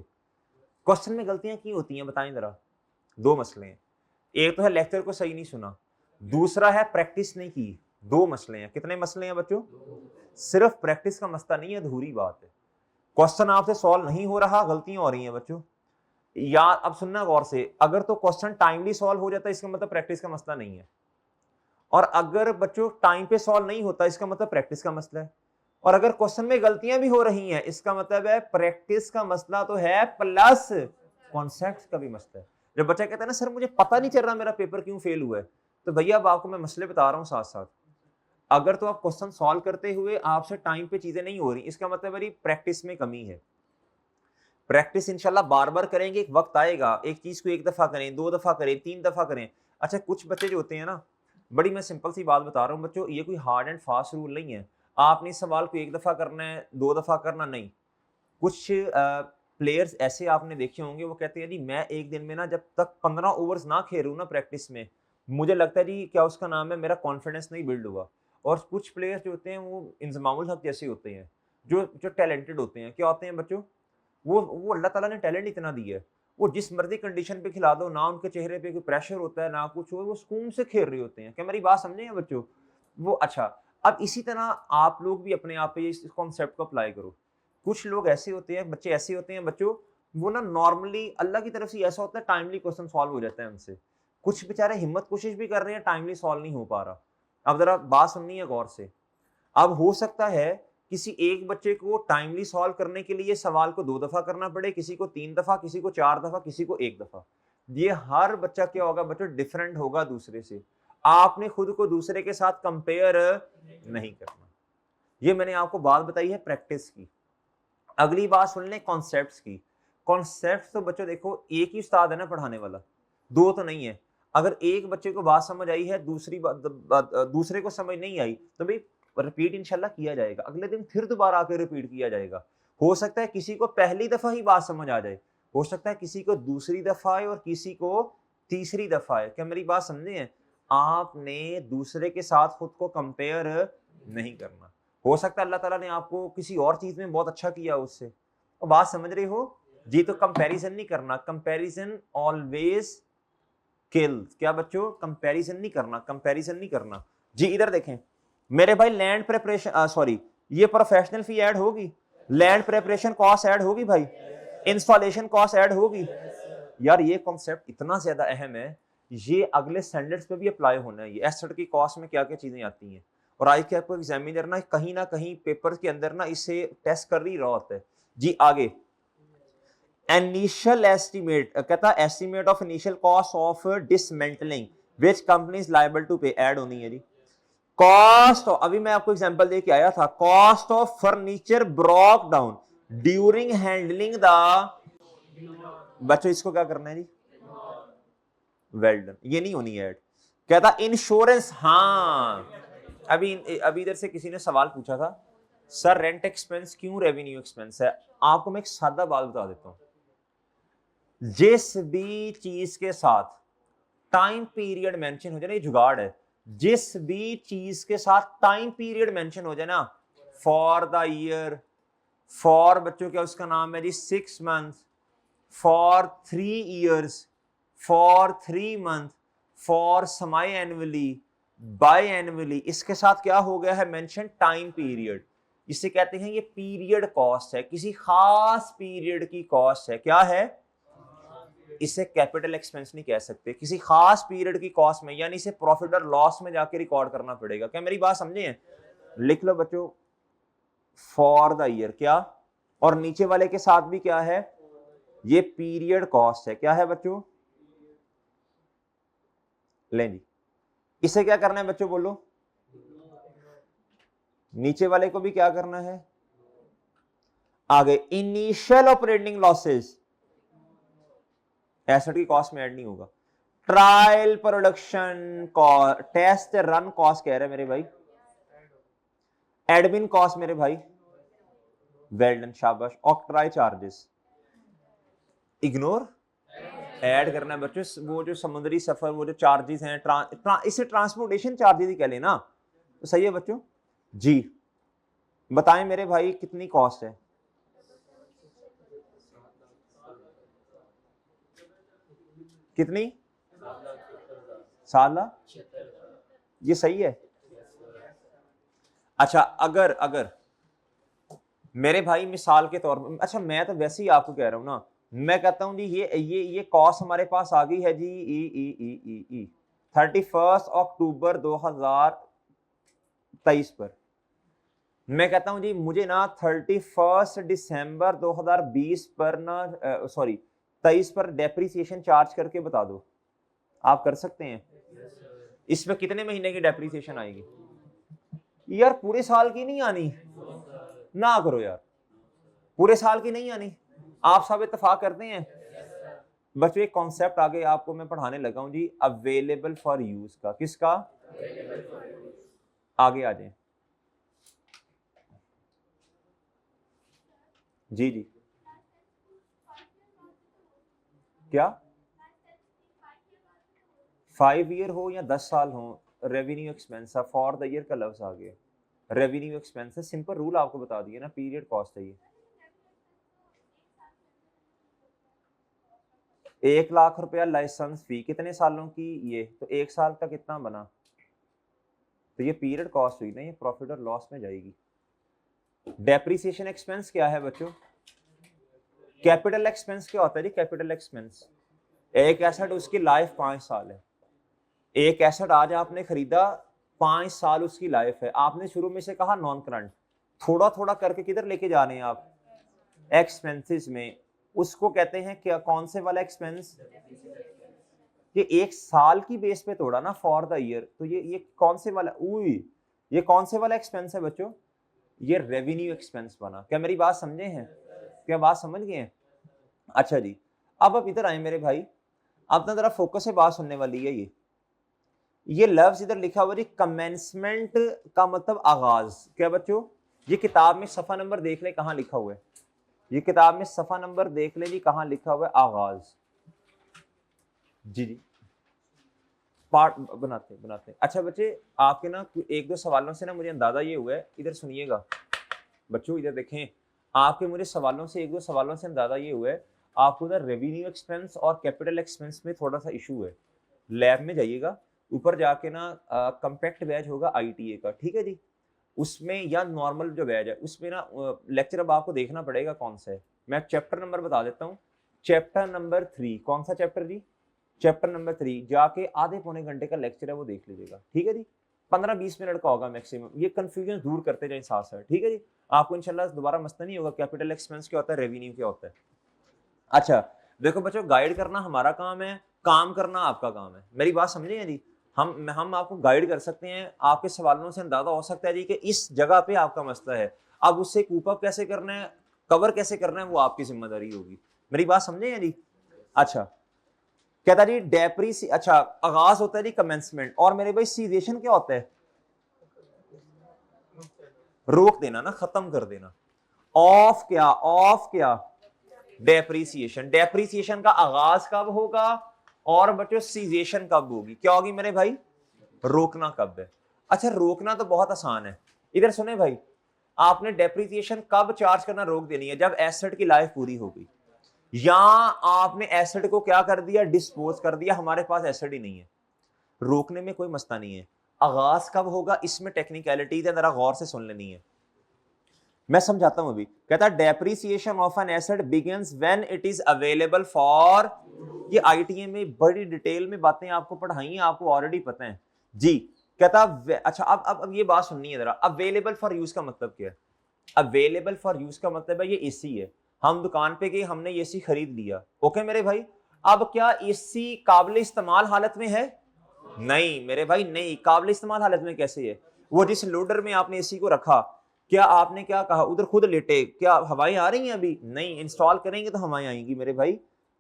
क्वेश्चन में गलतियां की होती हैं बताएं जरा? दो मसले हैं, एक तो है लेक्चर को सही नहीं सुना, दूसरा है प्रैक्टिस नहीं की। दो मसले हैं। कितने मसले हैं बच्चों? सिर्फ प्रैक्टिस का मसला नहीं है, अधूरी बात है। क्वेश्चन आपसे सॉल्व नहीं हो रहा, गलतियां हो रही हैं बच्चों। या अब सुनना गौर से, अगर तो क्वेश्चन टाइमली सॉल्व हो जाता है, इसका मतलब प्रैक्टिस का मसला नहीं है। और अगर बच्चों टाइम पे सॉल्व नहीं होता, इसका मतलब प्रैक्टिस का मसला है। और अगर क्वेश्चन में गलतियां भी हो रही हैं, इसका मतलब है प्रैक्टिस का मसला तो है, प्लस कॉन्सेप्ट का भी मसला है। जब बच्चा कहता है ना सर मुझे पता नहीं चल रहा मेरा पेपर क्यों फेल हुआ है, तो भैया अब आपको मैं मसले बता रहा हूं साथ साथ। अगर तो आप क्वेश्चन सॉल्व करते हुए आपसे टाइम पे चीजें नहीं हो रही, इसका मतलब मेरी प्रैक्टिस में कमी है। प्रैक्टिस इंशाल्लाह बार बार करेंगे, एक वक्त आएगा एक चीज को एक दफा करें, दो दफा करें, तीन दफा करें। अच्छा कुछ बच्चे जो होते हैं ना, बड़ी मैं सिंपल सी बात बता रहा हूँ बच्चों, ये कोई हार्ड एंड फास्ट रूल नहीं है आपने इस सवाल को एक दफा करना है, दो दफा करना नहीं। कुछ प्लेयर्स ऐसे आपने देखे होंगे, वो कहते हैं जी मैं एक दिन में ना जब तक 15 ओवर्स ना खेलूं ना प्रैक्टिस में, मुझे लगता है जी क्या उसका नाम है, मेरा कॉन्फिडेंस नहीं बिल्ड हुआ। और कुछ प्लेयर्स जो होते हैं वो इंजमामुल हक जैसे होते हैं, जो जो टैलेंटेड होते हैं। क्या होते हैं बच्चों? वो अल्लाह ताला ने टैलेंट इतना दिया है, वो जिस मर्जी कंडीशन पे खिला दो ना, उनके चेहरे पे कोई प्रेशर होता है ना कुछ, वो सुकून से खेल रहे होते हैं। क्या मेरी बात समझे हैं बच्चों? वो अच्छा, अब इसी तरह आप लोग भी अपने आप पे इस कॉन्सेप्ट को अप्लाई करो। कुछ लोग ऐसे होते हैं, बच्चे ऐसे होते हैं बच्चों, वो ना नॉर्मली अल्लाह की तरफ से ऐसा होता है टाइमली क्वेश्चन सॉल्व हो जाता है उनसे। कुछ बेचारे हिम्मत कोशिश भी कर रहे हैं, टाइमली सॉल्व नहीं हो पा रहा। अब जरा बात सुननी है गौर से। अब हो सकता है किसी एक बच्चे को टाइमली सॉल्व करने के लिए सवाल को 2 दफा करना पड़े, किसी को 3 दफा, किसी को 4 दफा, किसी को 1 दफा। ये हर बच्चा क्या होगा बच्चों, डिफरेंट होगा दूसरे से। आपने खुद को दूसरे के साथ कंपेयर नहीं करना। ये मैंने आपको बात बताई है प्रैक्टिस की। अगली बात सुन लें कॉन्सेप्ट्स की। कॉन्सेप्ट्स तो बच्चों देखो एक ही उस्ताद है ना पढ़ाने वाला, दो तो नहीं है। अगर एक बच्चे को बात समझ आई है, दूसरे को समझ नहीं आई, तो भाई रिपीट इंशाल्लाह किया जाएगा, अगले दिन फिर दोबारा आकर रिपीट किया जाएगा। हो सकता है किसी को पहली दफा ही बात समझ आ जाए, हो सकता है किसी को दूसरी दफा आए और किसी को तीसरी दफा आए। क्या मेरी बात समझे हैं? आपने दूसरे के साथ खुद को कंपेयर नहीं करना। हो सकता है अल्लाह ताला ने आपको किसी और चीज में बहुत अच्छा किया उससे, और बात समझ रहे हो जी? तो कंपैरिजन नहीं करना, कंपैरिजन ऑलवेज किल्स। क्या बच्चों? कंपैरिजन नहीं करना, कंपैरिजन नहीं करना जी। इधर देखें मेरे भाई, लैंड प्रिपरेशन सॉरी, ये प्रोफेशनल फी ऐड होगी, लैंड प्रिपरेशन कॉस्ट ऐड होगी भाई, इंस्टॉलेशन कॉस्ट ऐड होगी। यार ये कॉन्सेप्ट इतना ज्यादा अहम है, ये अगले स्टैंडर्ड्स पे भी अप्लाई होना है। ये एसेट की कॉस्ट में क्या क्या चीजें आती हैं, और आज के आपको एग्जामिनर ना कहीं पेपर के अंदर ना इसे टेस्ट कर ही रहा होता है जी। आगे इनिशियल एस्टीमेट कहता है, estimate of initial cost of dismantling which company is liable to pay, add होनी है जी। कॉस्ट, अभी मैं आपको एग्जांपल दे के आया था, cost of furniture broke down during handling the, बच्चों इसको क्या करना है जी? वेल डन, ये नहीं होनी ऐड। कहता इंश्योरेंस, हाँ अभी इधर से किसी ने सवाल पूछा था, सर रेंट एक्सपेंस क्यों रेवेन्यू एक्सपेंस है? आपको मैं एक सादा बात बता देता हूं, जिस भी चीज के साथ टाइम पीरियड मेंशन हो जाए ना, ये जुगाड़ है, जिस भी चीज के साथ टाइम पीरियड मेंशन हो जाए ना, फॉर द ईयर, फॉर बच्चों क्या उसका नाम है जी 6 month, for 3 years, for 3 month, for semi annually, biannually, इसके साथ क्या हो गया है मेंशन टाइम पीरियड। इसे कहते हैं ये पीरियड कॉस्ट है, किसी खास पीरियड की कॉस्ट है। क्या है? इसे कैपिटल एक्सपेंस नहीं कह सकते, किसी खास पीरियड की कॉस्ट में, यानी इसे प्रॉफिट और लॉस में जाके रिकॉर्ड करना पड़ेगा। क्या मेरी बात समझे हैं? लिख लो बच्चों फॉर द ईयर, क्या, और नीचे वाले के साथ भी क्या है, ये पीरियड कॉस्ट है। क्या है बच्चों? ले जी, इसे क्या करना है बच्चों बोलो, नीचे वाले को भी क्या करना है, आगे इनिशियल ऑपरेटिंग लॉसेस एसेट की कॉस्ट में ऐड नहीं होगा। Trial production cost, test run cost कह रहे हैं मेरे भाई, एडमिन कॉस्ट मेरे भाई, वेल डन, शाबाश। ऑक्ट्राई चार्जेस इग्नोर, ऐड करना है बच्चों। वो जो समुद्री सफर, वो जो चार्जेस हैं, इसे ट्रांसपोर्टेशन चार्जेस ही कह लेना, तो सही है बच्चों जी। बताएं मेरे भाई कितनी कॉस्ट है, कितनी? 7,00,000, ये सही है। अच्छा अगर अगर मेरे भाई मिसाल के तौर पर, अच्छा मैं तो वैसे ही आपको कह रहा हूं ना, मैं कहता हूं जी ये कॉस्ट हमारे पास आ गई है जी, ई 31 अक्टूबर 2023 पर। मैं कहता हूं जी मुझे ना 31 दिसंबर 2020 पर ना, सॉरी 23 पर डेप्रिसिएशन चार्ज करके बता दो। आप कर सकते हैं? इसमें कितने महीने की डेप्रिसिएशन आएगी? यार पूरे साल की नहीं आनी ना करो यार, पूरे साल की नहीं आनी। आप सब इत्तेफाक करते हैं बच्चों? एक कॉन्सेप्ट आगे आपको मैं पढ़ाने लगा हूं जी, अवेलेबल फॉर यूज का। किसका? आगे आ जाए जी जी। क्या 5 ईयर हो या 10 साल हो, revenue expense for the year का लफ्ज आ गया। रेवेन्यू एक्सपेंस सिंपल रूल आपको बता दिया ना, पीरियड कॉस्ट है ये। 1,00,000 रुपया लाइसेंस फी, कितने सालों की? ये तो 1 साल का कितना बना, तो ये पीरियड कॉस्ट हुई ना, ये प्रॉफिट और लॉस में जाएगी। डेप्रिसिएशन एक्सपेंस क्या है बच्चों? कैपिटल एक्सपेंस क्या होता है जी? कैपिटल एक्सपेंस एक एसेट, उसकी लाइफ 5 साल है। एक एसेट आज आपने खरीदा, 5 साल उसकी लाइफ है। आपने शुरू में से कहा नॉन करंट, थोड़ा थोड़ा करके किधर लेके जा रहे हैं आप? एक्सपेंसेस में। उसको कहते हैं क्या, कौन से वाला एक्सपेंस? ये 1 साल की बेस पे तोड़ा ना, फॉर द ईयर। तो ये कौन से वाला, ये कौन से वाला एक्सपेंस है बच्चों? ये रेवेन्यू एक्सपेंस बना। क्या मेरी बात समझे हैं? क्या बात समझ गए हैं? अच्छा जी, अब आप इधर आए मेरे भाई, अब ना जरा फोकस से बात सुनने वाली है। ये लफ्ज इधर लिखा हुआ जी, कमेंसमेंट का मतलब आगाज। क्या बच्चों? ये किताब में सफा नंबर देख ले कहां लिखा हुआ है, ये किताब में सफा नंबर देख ले जी, कहां लिखा हुआ है आगाज। जी जी, पार्ट बनाते बनाते। अच्छा बच्चे, आपके ना 1-2 सवालों से ना मुझे अंदाजा ये हुआ है, इधर सुनिएगा बच्चों, इधर देखें। आपके मुझे सवालों से 1-2 सवालों से अंदाजा ये हुआ है आपको उधर रेवेन्यू एक्सपेंस और कैपिटल एक्सपेंस में थोड़ा सा इशू है। लैब में जाइएगा, ऊपर जाके ना कंपैक्ट बैच होगा ITA का, ठीक है जी, उसमें या नॉर्मल जो बैच है उसमें ना लेक्चर अब आपको देखना पड़ेगा कौन सा है। मैं चैप्टर नंबर बता देता हूँ, चैप्टर नंबर 3। कौन सा चैप्टर जी? Chapter number 3। जाके आधे पौने घंटे का लेक्चर है, वो देख लीजिएगा, ठीक है जी। 15-20 मिनट का होगा मैक्सिमम। ये कंफ्यूजन दूर करते जाए साथ साथ, ठीक है जी। आपको इंशाल्लाह दोबारा मसला नहीं होगा कैपिटल एक्सपेंस क्या होता है, रेवेन्यू क्या होता है। अच्छा देखो बच्चों, गाइड करना हमारा काम है, काम करना आपका काम है। मेरी बात समझे हैं जी? हम आपको गाइड कर सकते हैं, आपके सवालों से अंदाजा हो सकता है जी कि इस जगह पे आपका मसला है। अब उससे कूप अप कैसे करना है, कवर कैसे करना है, वो आपकी जिम्मेदारी होगी। मेरी बात समझे हैं जी? अच्छा कहता जी डेप्रीसी, अच्छा आगाज होता है जी कमेंसमेंट, और मेरे भाई सीजेशन क्या होता है? रोक देना ना, खत्म कर देना। ऑफ क्या? ऑफ क्या? डेप्रीसिएशन। डेप्रीसिएशन का आगाज कब होगा और बच्चों सीजेशन कब होगी? क्या होगी मेरे भाई? रोकना कब है? अच्छा रोकना तो बहुत आसान है, इधर सुने भाई, आपने डेप्रीसिएशन कब चार्ज करना रोक देनी है? जब एसेट की लाइफ पूरी हो गई, या आपने एसेट को क्या कर दिया, डिस्पोज कर दिया, हमारे पास एसेट ही नहीं है। रोकने में कोई मसला नहीं है। आगाज कब होगा, इसमें टेक्निकलिटीज है, जरा गौर से सुन लेनी है। मैं समझाता हूं अभी। कहता है depreciation of an asset begins when it is available for, ये आईटीए में बड़ी डिटेल में बातें आपको पढ़ाई हैं, आपको ऑलरेडी पता है जी। कहता अच्छा अब ये बात सुननी है जरा, अवेलेबल फॉर यूज का मतलब क्या है? अवेलेबल फॉर यूज का मतलब है ये एसी है, हम दुकान पे गए, हमने एसी खरीद लिया, ओके मेरे भाई। अब क्या एसी काबिल इस्तेमाल हालत में है? नहीं मेरे भाई नहीं, काबिल इस्तेमाल हालत में कैसे है? वो जिस लोडर में आपने एसी को रखा, क्या आपने क्या कहा उधर खुद लेटे, क्या हवाएं आ रही हैं? अभी नहीं, इंस्टॉल करेंगे तो हवाएं आएंगी मेरे भाई।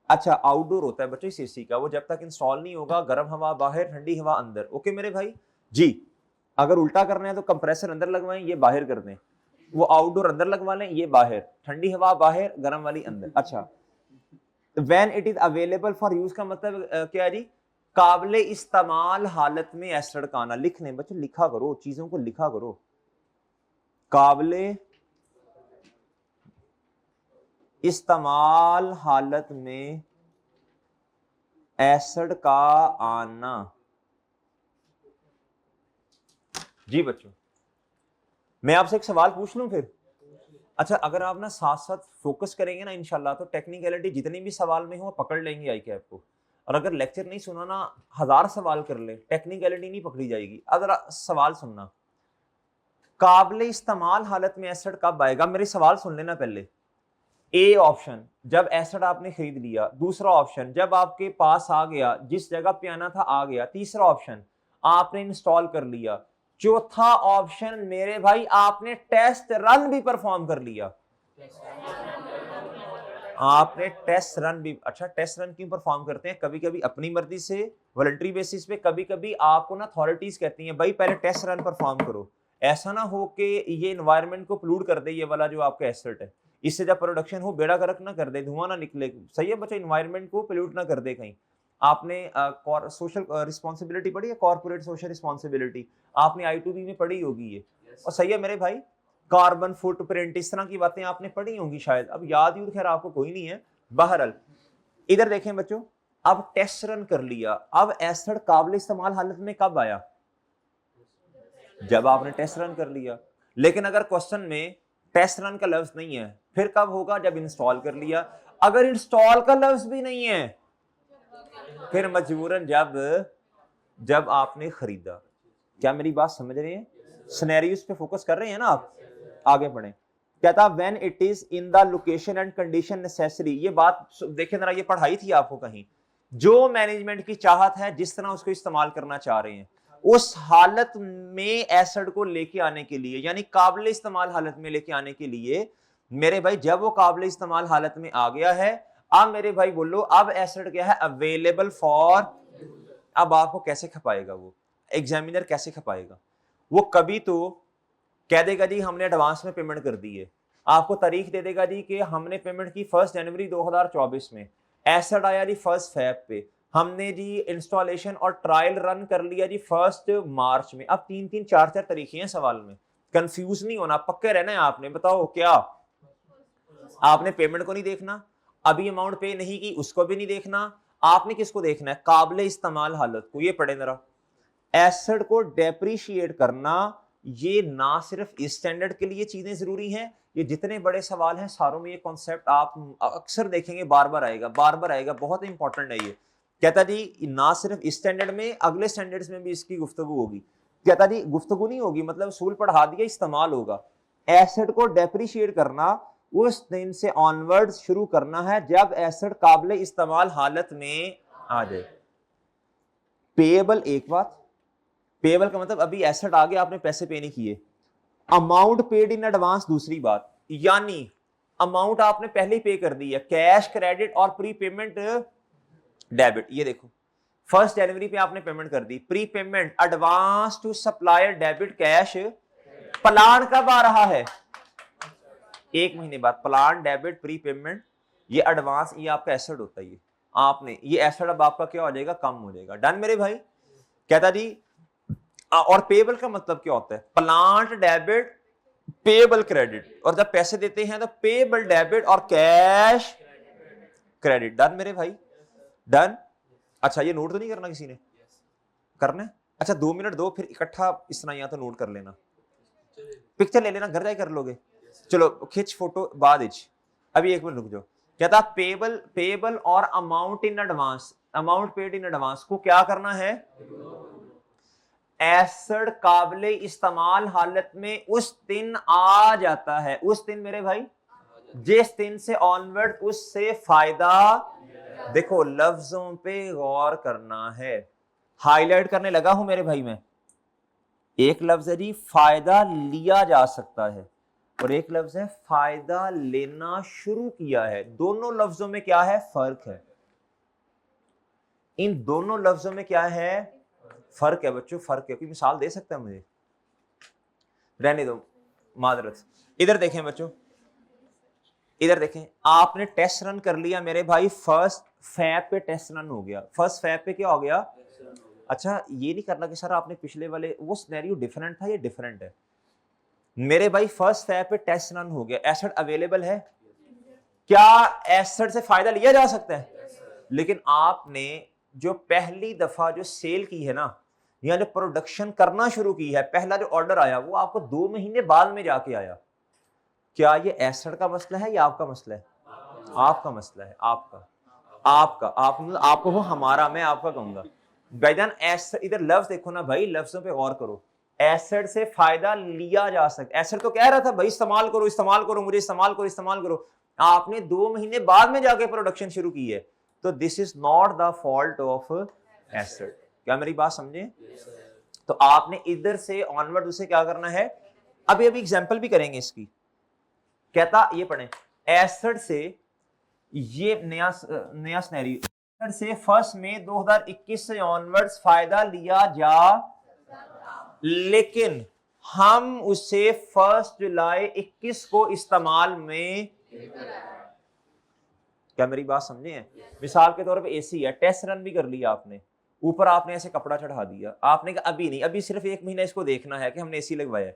अच्छा आउटडोर होता है बच्चों इस एसी का, वो जब तक इंस्टॉल नहीं होगा गर्म हवा बाहर, ठंडी हवा अंदर, ओके मेरे भाई जी। अगर उल्टा करना है तो कंप्रेसर अंदर लगवाएं, ये बाहर कर दें, वो आउटडोर अंदर लगवा लें, ये बाहर, ठंडी हवा बाहर, गर्म वाली अंदर। अच्छा when it is available for use का मतलब क्या है जी? काबिल इस्तेमाल हालत में एसिड का आना। लिख लें बच्चों, लिखा करो, चीजों को लिखा करो। काबिल इस्तेमाल हालत में एसिड का आना जी। बच्चों मैं आपसे एक सवाल पूछ लूं फिर? अच्छा अगर आप ना साथ साथ फोकस करेंगे ना इंशाल्लाह, तो टेक्निकलिटी जितनी भी सवाल में हो पकड़ लेंगे आई कैप को। और अगर लेक्चर नहीं सुना ना, 1000 सवाल कर ले, टेक्निकलिटी नहीं पकड़ी जाएगी। अब जरा सवाल सुनना, काबिल इस्तेमाल हालत में एसिड कब आएगा? मेरे सवाल सुन लेना पहले। ए ऑप्शन जब एसिड आपने खरीद लिया, दूसरा ऑप्शन जब आपके पास आ गया, जिस जगह पे आना था आ गया, तीसरा ऑप्शन आपने इंस्टॉल कर लिया, चौथा ऑप्शन मेरे भाई आपने टेस्ट रन भी परफॉर्म कर लिया। आपने टेस्ट रन भी, अच्छा टेस्ट रन क्यों परफॉर्म करते हैं? कभी कभी अपनी मर्जी से वॉलंटरी बेसिस पे, कभी कभी आपको ना अथॉरिटीज कहती हैं भाई पहले टेस्ट रन परफॉर्म करो, ऐसा ना हो कि ये एनवायरनमेंट को पोल्यूट कर दे, ये वाला जो आपका एसेट है, इससे जब प्रोडक्शन हो बेड़ा गर्क ना कर दे, धुआं ना निकले, सही है बच्चों, एनवायरनमेंट को पोल्यूट ना कर दे कहीं। आपने सोशल रिस्पॉन्सिबिलिटी पढ़ी है, कॉर्पोरेट सोशल रिस्पॉन्सिबिलिटी, आपने I2B में पढ़ी होगी ये, और सही है मेरे भाई, कार्बन फुटप्रिंट, इस तरह की बातें आपने पढ़ी होंगी शायद, अब याद ही खैर आपको कोई नहीं है। बहरहाल इधर देखें बच्चों, अब टेस्ट रन कर लिया, अब एसिड काबिल इस्तेमाल हालत में कब आया? जब आपने टेस्ट रन कर लिया। लेकिन अगर क्वेश्चन में टेस्ट रन का लफ्ज नहीं है, फिर कब होगा? जब इंस्टॉल कर लिया। अगर इंस्टॉल का लफ्ज भी नहीं है, फिर मजबूरन जब आपने खरीदा। क्या मेरी बात समझ रहे हैं? सिनेरियोस पे फोकस कर रहे हैं ना आप? आगे बढ़े। कहता when it is in the location and condition necessary, ये बात देखें जरा, ये पढ़ाई थी आपको कहीं, जो मैनेजमेंट की चाहत है, जिस तरह उसको इस्तेमाल करना चाह रहे हैं, उस हालत में एसिड को लेके आने के लिए, यानी काबिल इस्तेमाल हालत में लेके आने के लिए मेरे भाई, जब वो काबिल इस्तेमाल हालत में आ गया है, अब मेरे भाई बोलो, अब एसिड क्या है? Available for. अब आपको कैसे खपाएगा वो एग्जामिनर, कैसे खपाएगा वो? कभी तो कह देगा जी हमने एडवांस में पेमेंट कर दी है, आपको तारीख दे देगा जी कि हमने पेमेंट की 1 जनवरी 2024 में, एसिड आया जी 1 फेब पे, हमने जी इंस्टॉलेशन और ट्रायल रन कर लिया जी 1 मार्च में। अब 3-3 4-4 तरीके हैं सवाल में, कंफ्यूज नहीं होना, पक्के रहना है आपने। बताओ क्या आपने पेमेंट को नहीं देखना, अभी अमाउंट पे नहीं की उसको भी नहीं देखना, आपने किसको देखना है? काबिल इस्तेमाल हालत को। ये पढ़े जरा, एसिड को डेप्रिशिएट करना, ये ना सिर्फ इस स्टैंडर्ड के लिए चीजें जरूरी हैं, ये जितने बड़े सवाल हैं सारों में ये कॉन्सेप्ट आप अक्सर देखेंगे, बार बार आएगा, बार बार आएगा, बहुत इंपॉर्टेंट है ये। कहता जी ना सिर्फ इस स्टैंडर्ड में, अगले स्टैंडर्ड्स में भी इसकी गुफ्तगू होगी। कहता जी गुफ्तगू नहीं होगी मतलब उसूल पढ़ा दिया, इस्तेमाल होगा। एसिड को डेप्रिशिएट करना उस दिन से ऑनवर्ड शुरू करना है जब एसिड काबिल इस्तेमाल हालत में आ जाए। पेएबल एक बात, पेएबल का मतलब अभी एसेट आ गया, आपने पैसे पे नहीं किए। अमाउंट पेड इन एडवांस दूसरी बात, यानी अमाउंट आपने पहले ही पे कर दी है, कैश क्रेडिट और प्री पेमेंट डेबिट। ये देखो 1 जनवरी पे आपने पेमेंट कर दी, pre payment advance to supplier debit cash. Plant कब आ रहा है? 1 महीने बाद। प्लान डेबिट प्री पेमेंट, ये एडवांस, ये आपका एसेट होता है। ये आपने, ये एसेट अब आपका क्या हो जाएगा? कम हो जाएगा। डन मेरे भाई? कहता जी और पेबल का मतलब क्या होता है? प्लांट डेबिट, पेबल क्रेडिट, और जब पैसे देते हैं तो पेबल डेबिट और कैश क्रेडिट। डन मेरे भाई? डन। अच्छा ये नोट तो नहीं करना किसी ने? करना है? अच्छा 2 मिनट दो, फिर इकट्ठा इस तरह या तो नोट कर लेना, पिक्चर ले लेना, घर जाके कर लोगे। चलो खिंच फोटो बाद इच, अभी एक मिनट रुक जाओ। कहता पेबल और amount in advance, amount paid in advance को क्या करना है, एसेट काबिले इस्तेमाल हालत में उस दिन आ जाता है, उस दिन मेरे भाई जिस दिन से ऑनवर्ड उससे फायदा, देखो लफ्जों पे गौर करना है, हाईलाइट करने लगा हूं मेरे भाई मैं। एक लफ्ज है जी फायदा लिया जा सकता है और एक लफ्ज है फायदा लेना शुरू किया है। दोनों लफ्जों में क्या है, फर्क है। इन दोनों लफ्जों में क्या है, फर्क है बच्चों, फर्क है। कोई मिसाल दे सकता है मुझे? रहने दो मादरत। इधर देखें बच्चों, इधर देखें, आपने टेस्ट रन कर लिया मेरे भाई, फर्स्ट फैब पे टेस्ट रन हो गया। फर्स्ट फैब पे क्या हो गया? अच्छा ये नहीं करना कि सर आपने पिछले वाले, वो सिनेरियो डिफरेंट था, ये डिफरेंट है मेरे भाई। फर्स्ट फैब पे टेस्ट रन हो गया, एसेट अवेलेबल है, क्या एसेट से फायदा लिया जा सकता है? लेकिन आपने जो पहली दफा जो सेल की है ना, या जो प्रोडक्शन करना शुरू की है, पहला जो ऑर्डर आया वो आपको 2 महीने बाद में जाके आया, क्या ये एसेट का मसला है या आपका मसला है? आपका मसला है, आपको वो हमारा, मैं आपका कहूंगा भाईजान। एसेट, इधर लफ्ज देखो ना भाई, लफ्जों पे गौर करो। एसेट से फायदा लिया जा सकता, एसेट तो कह रहा था भाई इस्तेमाल करो, इस्तेमाल करो, मुझे इस्तेमाल करो, इस्तेमाल करो। आपने 2 महीने बाद में जाके प्रोडक्शन शुरू की है, तो this is not the fault of asset. क्या मेरी बात समझे? तो आपने इधर से ऑनवर्ड उसे क्या करना है, अभी एग्जांपल भी करेंगे इसकी। कहता ये पढ़े, एसेट से, ये नया सिनेरियो, एसेट से 1 मई 2021 से ऑनवर्ड्स फायदा लिया जा, लेकिन हम उसे 1 जुलाई 21 को इस्तेमाल में, क्या मेरी बात समझे हैं? मिसाल के तौर पे एसी है, टेस्ट रन भी कर लिया आपने, ऊपर आपने ऐसे कपड़ा चढ़ा दिया, आपने कहा अभी नहीं, अभी सिर्फ 1 महीना इसको देखना है कि हमने एसी लगवाया।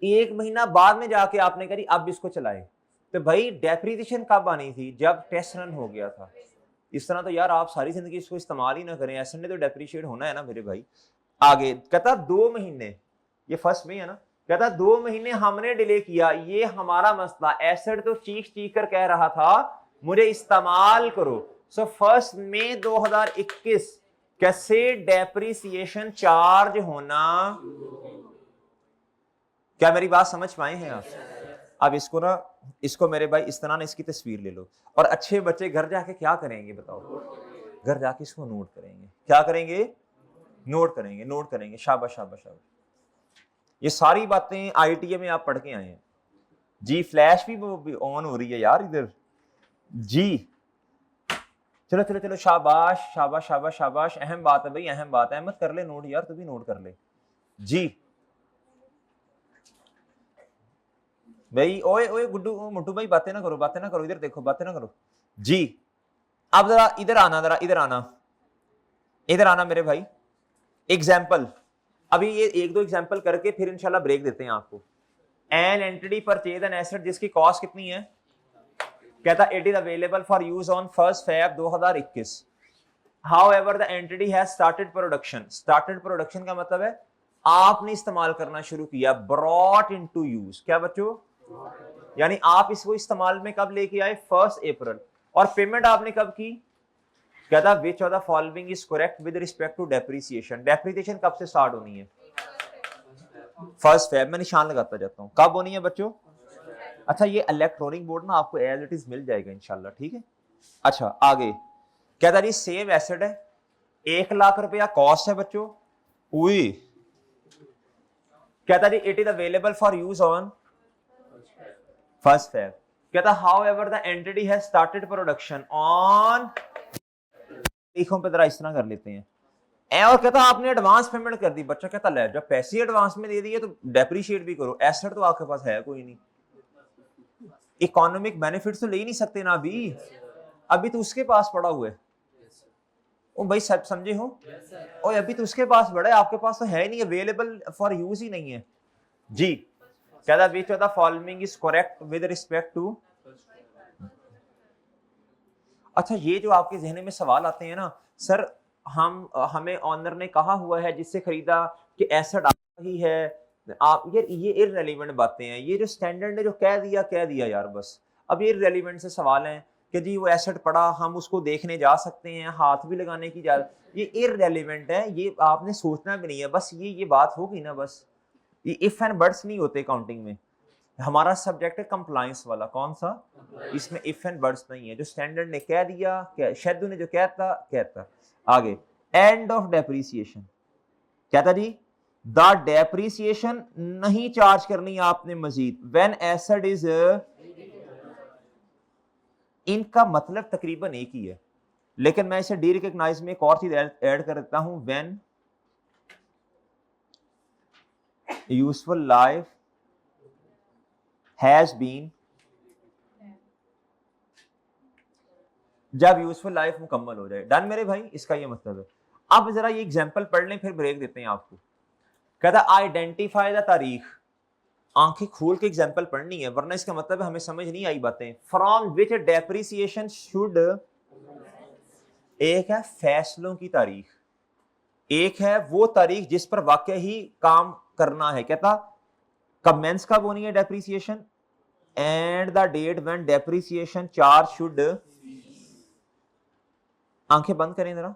1 महीना बाद में जाके आपने करी अब इसको चलाए, तो भाई डेप्रीसिएशन कब आनी थी? जब टेस्ट रन हो गया था। इस तरह तो यार आप सारी जिंदगी इसको इस्तेमाल ही ना करें, ऐसे ने तो डेप्रीशिएट होना है ना मेरे भाई। आगे कहता 2 महीने, ये 1 मई है ना, कहता 2 महीने हमने डिले किया, ये हमारा मसला। एसेट तो चीख चीख कर कह रहा था मुझे इस्तेमाल करो। सो 1 मई 2021 कैसे डेप्रीसिएशन चार्ज होना, क्या मेरी बात समझ पाए हैं आप? अब इसको ना, इसको मेरे भाई इस तरह ना इसकी तस्वीर ले लो, और अच्छे बच्चे घर जाके क्या करेंगे बताओ? घर जाके इसको नोट करेंगे। क्या करेंगे? नोट करेंगे, नोट करेंगे। शाबाश शाबाश शाबाश। ये सारी बातें आईटीए में आप पढ़ के आए हैं जी। फ्लैश भी ऑन हो रही है यार इधर जी। चलो चलो चलो, शाबाश शाबाश शाबाश शाबाश। अहम बात है भाई, अहम बात है। अहमद कर ले नोट यार, तू भी नोट कर ले जी भाई। ओए ओए गुड्डू मुट्टू भाई, बातें ना करो, बातें ना करो, इधर देखो, बातें ना करो जी। अब जरा इधर आना, जरा इधर आना, इधर आना मेरे भाई। एग्जाम्पल, अभी ये 1-2 एग्जाम्पल करके फिर इंशाल्लाह ब्रेक देते हैं आपको। An entity purchase an asset जिसकी कॉस्ट कितनी है? कहता it is available for use on 1 Feb 2021। However, the entity has started production. Started production का मतलब है आपने इस्तेमाल करना शुरू किया। Brought into use, क्या बच्चों? यानी आप इसको इस्तेमाल में कब लेके आए? 1 अप्रैल। और पेमेंट आपने कब की? कहता which of the following is correct with respect to depreciation. Depreciation कब से स्टार्ट होनी है? 1 Feb। मैं निशान लगाता जाता हूं, कब होनी है बच्चों? अच्छा ये इलेक्ट्रॉनिक बोर्ड ना आपको एज इट इज मिल जाएगा इंशाल्लाह, ठीक है। अच्छा आगे कहता जी सेम एसेट है, 1 लाख रुपया कॉस्ट है बच्चों। उई कहता जी it is available for use on 1 Feb। कहता however the entity has started production on, लिखों पे जरा इस तरह कर लेते हैं। और कहता आपने एडवांस पेमेंट कर दी। बच्चा कहता ले, जब पैसे एडवांस में दे दिए तो डेप्रीशिएट भी करो। एसेट तो आपके पास है कोई नहीं, इकोनॉमिक बेनिफिट तो ले ही नहीं सकते ना अभी तो उसके पास पड़ा हुआ है। ओ भाई सब समझे हो? और अभी तो उसके पास बड़ा है, आपके पास तो है नहीं, अवेलेबल फॉर यूज ही नहीं है जी। कहता which of the following is correct with respect to. अच्छा ये जो आपके जहन में सवाल आते हैं ना, सर हमें ऑनर ने कहा हुआ है जिससे खरीदा कि एसेट आपका ही है, आप यार ये इररिलेवेंट बातें हैं, ये जो स्टैंडर्ड ने जो कह दिया यार बस। अब ये इररिलेवेंट से सवाल हैं कि जी वो एसेट पड़ा, हम उसको देखने जा सकते हैं, हाथ भी लगाने की इजाजत, ये इररिलेवेंट है, ये आपने सोचना भी नहीं है, बस ये बात होगी ना बस। ये इफ एंड बट्स नहीं होते काउंटिंग में। हमारा सब्जेक्ट है कंप्लायंस वाला, कौन सा? इसमें इफ एंड बट्स नहीं है, जो स्टैंडर्ड ने कह दिया, शेदू ने जो कहता। आगे, एंड ऑफ डेप्रीसिएशन क्या था जी? द डेप्रीसिएशन नहीं चार्ज करनी आपने मजीद व्हेन एसेट इज, इनका मतलब तकरीबन एक ही है, लेकिन मैं इसे डी रिकॉग्नाइज में एक और चीज ऐड कर देता हूं, when useful life has been, जब यूजफुल लाइफ मुकम्मल हो जाए। डन मेरे भाई, इसका ये मतलब है। अब जरा ये एग्जांपल पढ़ लें, फिर ब्रेक देते हैं आपको। कहता आइडेंटिफाई द तारीख, आंखें खोल के एग्जांपल पढ़नी है, वरना इसका मतलब हमें समझ नहीं आई बातें। फ्रॉम विच डेप्रीसिएशन शुड, एक है फैसलों की तारीख, एक है वो तारीख जिस पर वाकई ही काम करना है। कहता कमेंस कब होनी है depreciation, and the date when depreciation charge should, आंखें बंद करें जरा,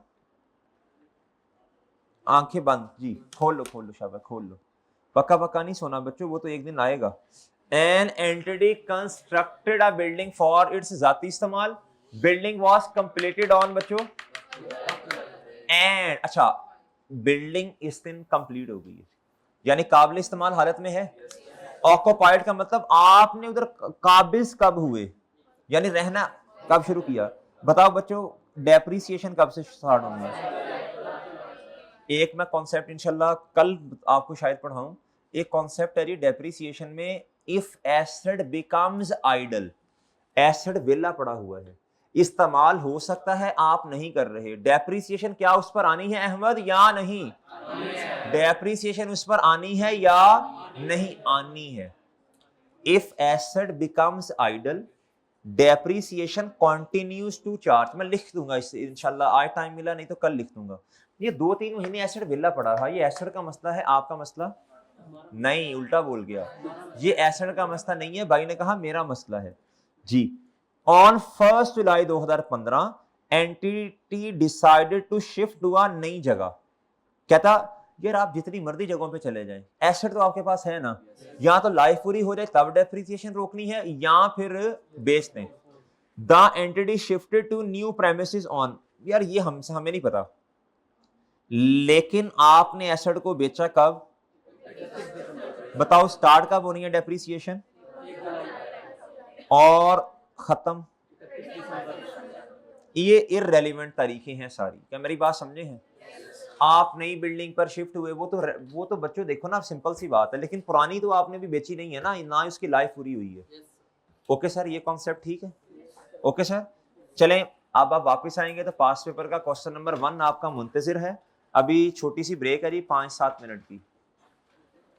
आंखें बंद जी, खोल लो शाबाश, खोल लो। पक्का नहीं सोना बच्चों, वो तो एक दिन आएगा। An entity constructed a building for its जाती इस्तेमाल, बिल्डिंग वाज कंप्लीटेड ऑन बच्चों, एंड अच्छा बिल्डिंग इस दिन कंप्लीट हो गई है, यानी काबिल इस्तेमाल हालत में है। ऑक्युपाइड का मतलब आपने उधर काबिज कब हुए, यानी रहना कब शुरू किया। बताओ बच्चों डेप्रीसिएशन कब से स्टार्ट होनी है? एक मैं कॉन्सेप्ट इंशाल्लाह कल आपको शायद पढ़ाऊं, एक कॉन्सेप्ट है डेप्रीसिएशन में, if asset becomes idle, asset वेला पड़ा हुआ है, इस्तेमाल हो सकता है, आप नहीं कर रहे, डेप्रीसिएशन क्या उस पर आनी है अहमद या नहीं? डेप्रीसिएशन उस पर आनी है या नहीं आनी है? If asset becomes idle depreciation continues to charge, मैं लिख दूंगा इसे इंशाल्लाह, आज टाइम मिला नहीं तो कल लिख दूंगा। ये 2-3 महीने एसेट विला पड़ा था, ये एसेट का मसला है, आपका मसला नहीं, उल्टा बोल गया, ये एसेट का मसला नहीं है, भाई ने कहा मेरा मसला है जी। On 1 July 2015 entity decided to shift to a नई जगह। कहता यार आप जितनी मर्जी जगहों पे चले जाएं, एसेट तो आपके पास है ना, या तो लाइफ पूरी हो जाए तब डेप्रीसिएशन रोकनी है, या फिर बेच दें। The entity shifted to new premises on, यार ये हमें नहीं पता, लेकिन आपने एसेट को बेचा कब? बताओ स्टार्ट कब होनी है डेप्रीसिएशन और खत्म? ये इररेलेवेंट तारीखें हैं सारी, क्या मेरी बात समझे हैं? आप नई बिल्डिंग पर शिफ्ट हुए, वो तो बच्चों देखो ना, सिंपल सी बात है, लेकिन पुरानी तो आपने भी बेची नहीं है ना उसकी लाइफ पूरी हुई है। ओके सर, ये कॉन्सेप्ट ठीक है? ओके सर, चलें अब आप वापस आएंगे तो पास पेपर का क्वेश्चन नंबर 1 आपका मुंतजिर है। अभी छोटी सी ब्रेक है जी 5-7 मिनट की।